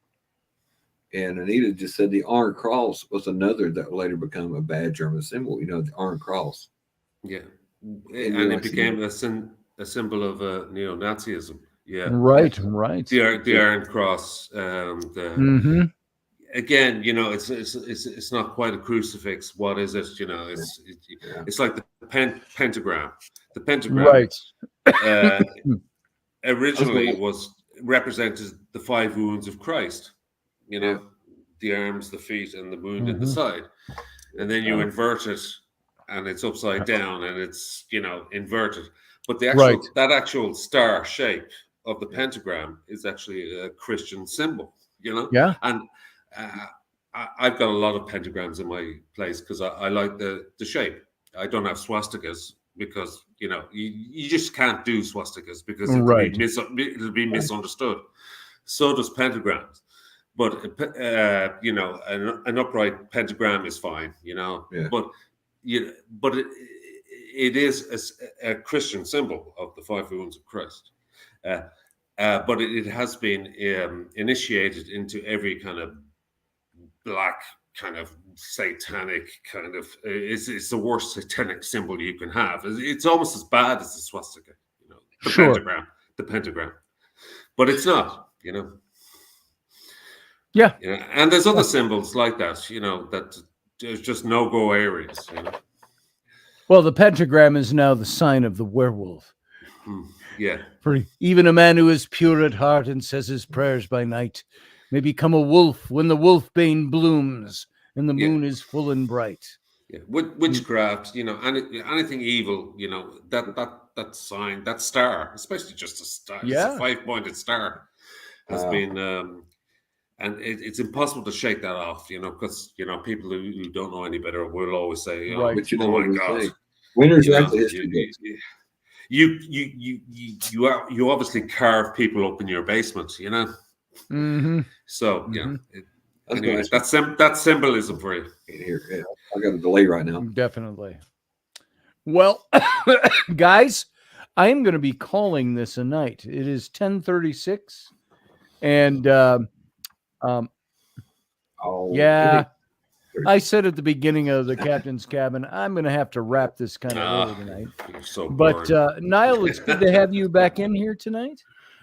And Anita just said the Iron Cross was another that later became a bad German symbol. The Iron Cross. Yeah. And it became a symbol of neo-Nazism. Yeah, right. The Iron Cross. Again, it's not quite a crucifix. What is it? It's like the pentagram. The pentagram, right? Originally was represented the 5 wounds of Christ. The arms, the feet, and the wound in the side, and then you invert it. And it's upside down, and it's inverted. But that actual star shape of the pentagram is actually a Christian symbol. Yeah. And I've got a lot of pentagrams in my place because I like the shape. I don't have swastikas because you just can't do swastikas because Right. it'll be misunderstood. So does pentagrams. But an upright pentagram is fine, But it is a Christian symbol of the 5 wounds of Christ. But it has been initiated into every kind of black, kind of satanic kind of. It's the worst satanic symbol you can have. It's almost as bad as the swastika, the pentagram. But it's not, Yeah. And there's other symbols like that, that there's just no-go areas, Well, the pentagram is now the sign of the werewolf. Yeah. For even a man who is pure at heart and says his prayers by night may become a wolf when the wolfbane blooms and the moon is full and bright. Yeah. Witchcraft, anything evil, that sign, that star, especially just a star, it's a 5-pointed star, has been, and it's impossible to shake that off, because, people who don't know any better will always say, oh my God. Winners write the history books. You obviously carve people up in your basement, Mm-hmm. So anyway, that's symbolism for you. Here, I got a delay right now. Definitely. Well, guys, I am going to be calling this a night. It is 10:36, and I said at the beginning of the captain's cabin, I'm going to have to wrap this kind of early tonight. But Niall, it's good to have you back in here tonight.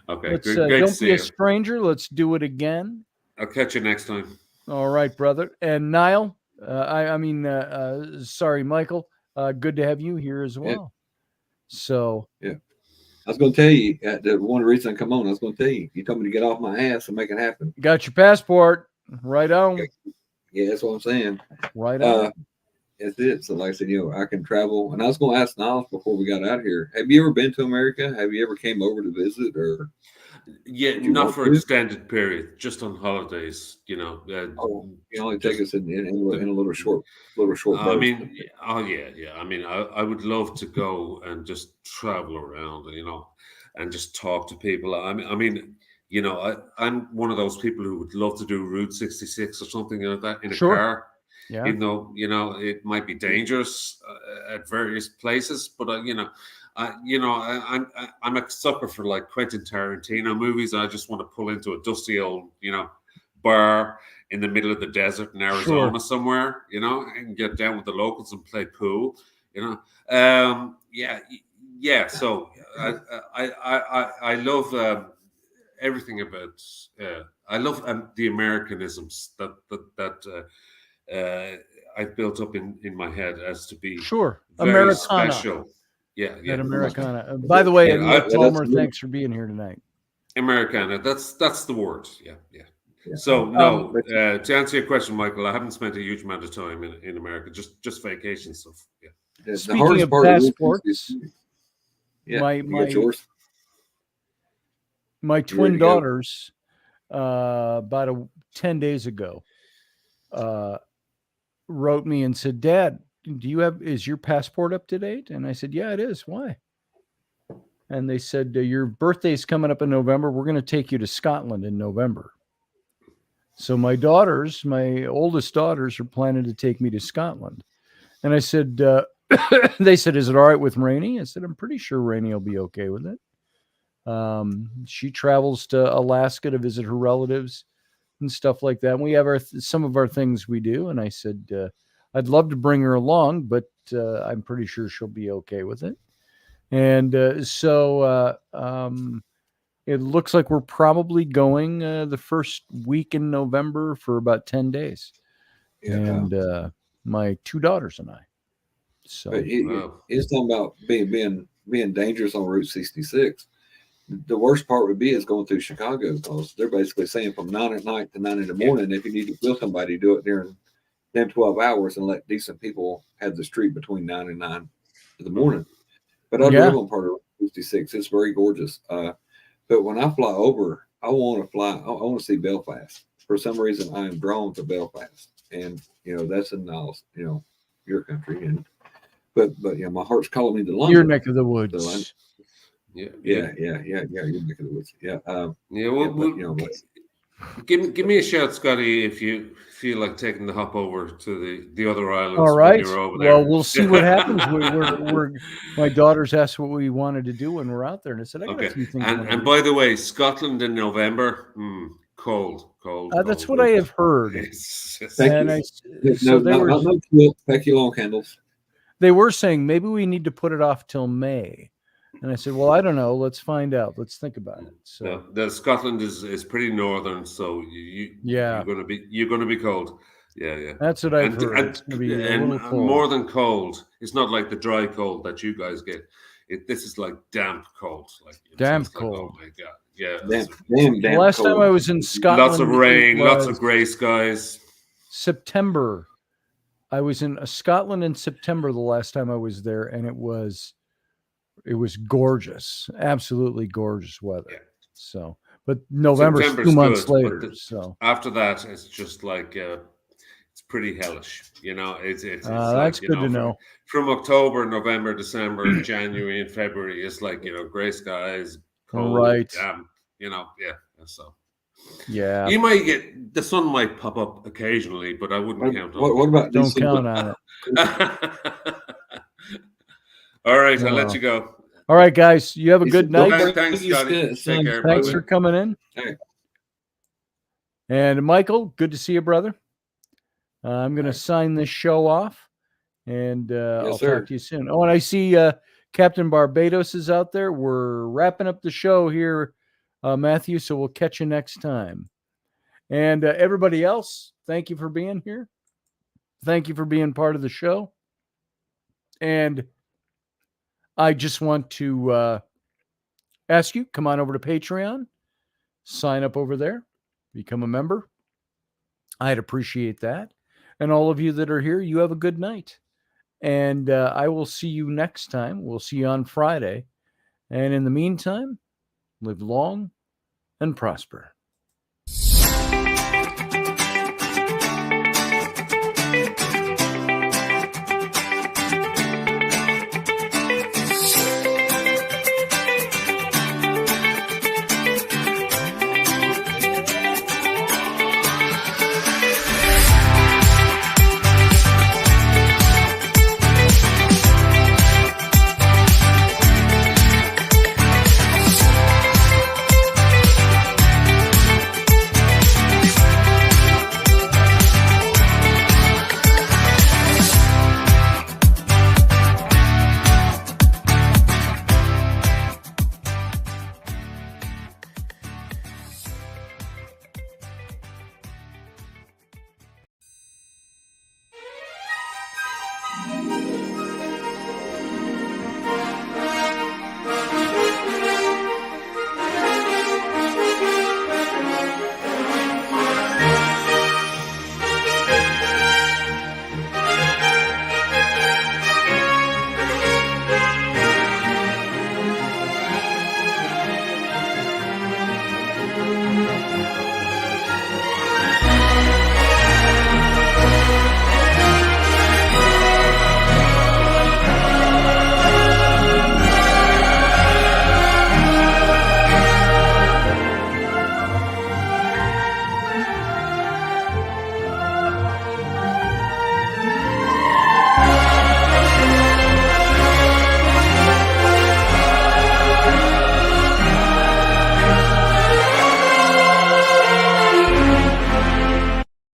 Okay, don't be a stranger. Let's do it again. I'll catch you next time. All right, brother. And Niall, sorry, Michael. Good to have you here as well. Yeah. So I was going to tell you that one reason I come on. I was going to tell you. You told me to get off my ass and make it happen. Got your passport, right on. Yeah, that's what I'm saying. Right on. That's it. So, like I said, I can travel. And I was going to ask Niles before we got out here. Have you ever been to America? Have you ever came over to visit, or? Yeah, not for extended period, just on holidays. You only take us in a little short. I mean, I mean, I would love to go and just travel around, and just talk to people. I mean, I'm one of those people who would love to do Route 66 or something like that in a car. Yeah. Even though, it might be dangerous at various places, but I'm a sucker for like Quentin Tarantino movies. I just want to pull into a dusty old, bar in the middle of the desert in Arizona somewhere, and get down with the locals and play pool, So I love everything about. I love the Americanisms that I've built up in my head as to be very Americana. special. Yeah. That Americana. By the way, Palmer, thanks for being here tonight. Americana. That's the word. Yeah. So no, to answer your question, Michael, I haven't spent a huge amount of time in America. Just vacation stuff. Yeah. Speaking of passports, my twin daughters, about 10 days ago, wrote me and said, "Dad, is your passport up to date?" And I said, "Yeah, it is. Why?" And they said, "Your birthday's coming up in November. We're going to take you to Scotland in November." So my oldest daughters are planning to take me to Scotland. And I said, they said, "Is it all right with Rainey?" I said, "I'm pretty sure Rainey will be okay with it." She travels to Alaska to visit her relatives and stuff like that. And we have some of our things we do. And I said, I'd love to bring her along, but I'm pretty sure she'll be okay with it. And so it looks like we're probably going the first week in November for about 10 days. Yeah. And my two daughters and I. So it's talking about being dangerous on Route 66. The worst part would be is going through Chicago, because they're basically saying from 9 at night to 9 in the morning, if you need to kill somebody, do it during 10, 12 hours and let decent people have the street between 9 and 9 in the morning. But I live on part of 56. It's very gorgeous. But when I fly over, I want to see Belfast. For some reason, I am drawn to Belfast. And, that's in Niles, your country. but yeah, my heart's calling me to London. Your neck of the woods. So Yeah. Your neck of the woods. Yeah. Give me a shout, Scotty, if you feel like taking the hop over to the other islands. All right. When you're over there. Well, we'll see what happens. My daughters asked what we wanted to do when we're out there, and I said, I got a few things. And by the way, Scotland in November, cold. That's what I have heard. Becky long candles. They were saying maybe we need to put it off till May. And I said, well, I don't know. Let's find out. Let's think about it. So the Scotland is pretty northern, so you're gonna be cold. Yeah. That's what I've heard. It's gonna be a little cold. More than cold. It's not like the dry cold that you guys get. This is like damp cold. Damp cold. Oh my god. Yeah. Damn last cold. Time I was in Scotland, lots of rain, lots of gray skies. September. I was in Scotland in September the last time I was there, and it was gorgeous, absolutely gorgeous weather. Yeah. So, but November's 2 months later. So after that, it's just like it's pretty hellish. It's that's good to know. From October, November, December, January, and February, it's like gray skies, cold, right? Damp, So yeah, you might get the sun might pop up occasionally, but I wouldn't count on it. What about don't count on it. All right, I'll let you go. All right, guys. You have a good night. Thanks, Scotty. Take care. Thanks for coming in. Hey. And Michael, good to see you, brother. I'm going to sign this show off, and I'll talk to you soon. Oh, and I see Captain Barbados is out there. We're wrapping up the show here, Matthew, so we'll catch you next time. And everybody else, thank you for being here. Thank you for being part of the show. And I just want to ask you, come on over to Patreon, sign up over there, become a member. I'd appreciate that. And all of you that are here, you have a good night. And I will see you next time. We'll see you on Friday. And in the meantime, live long and prosper.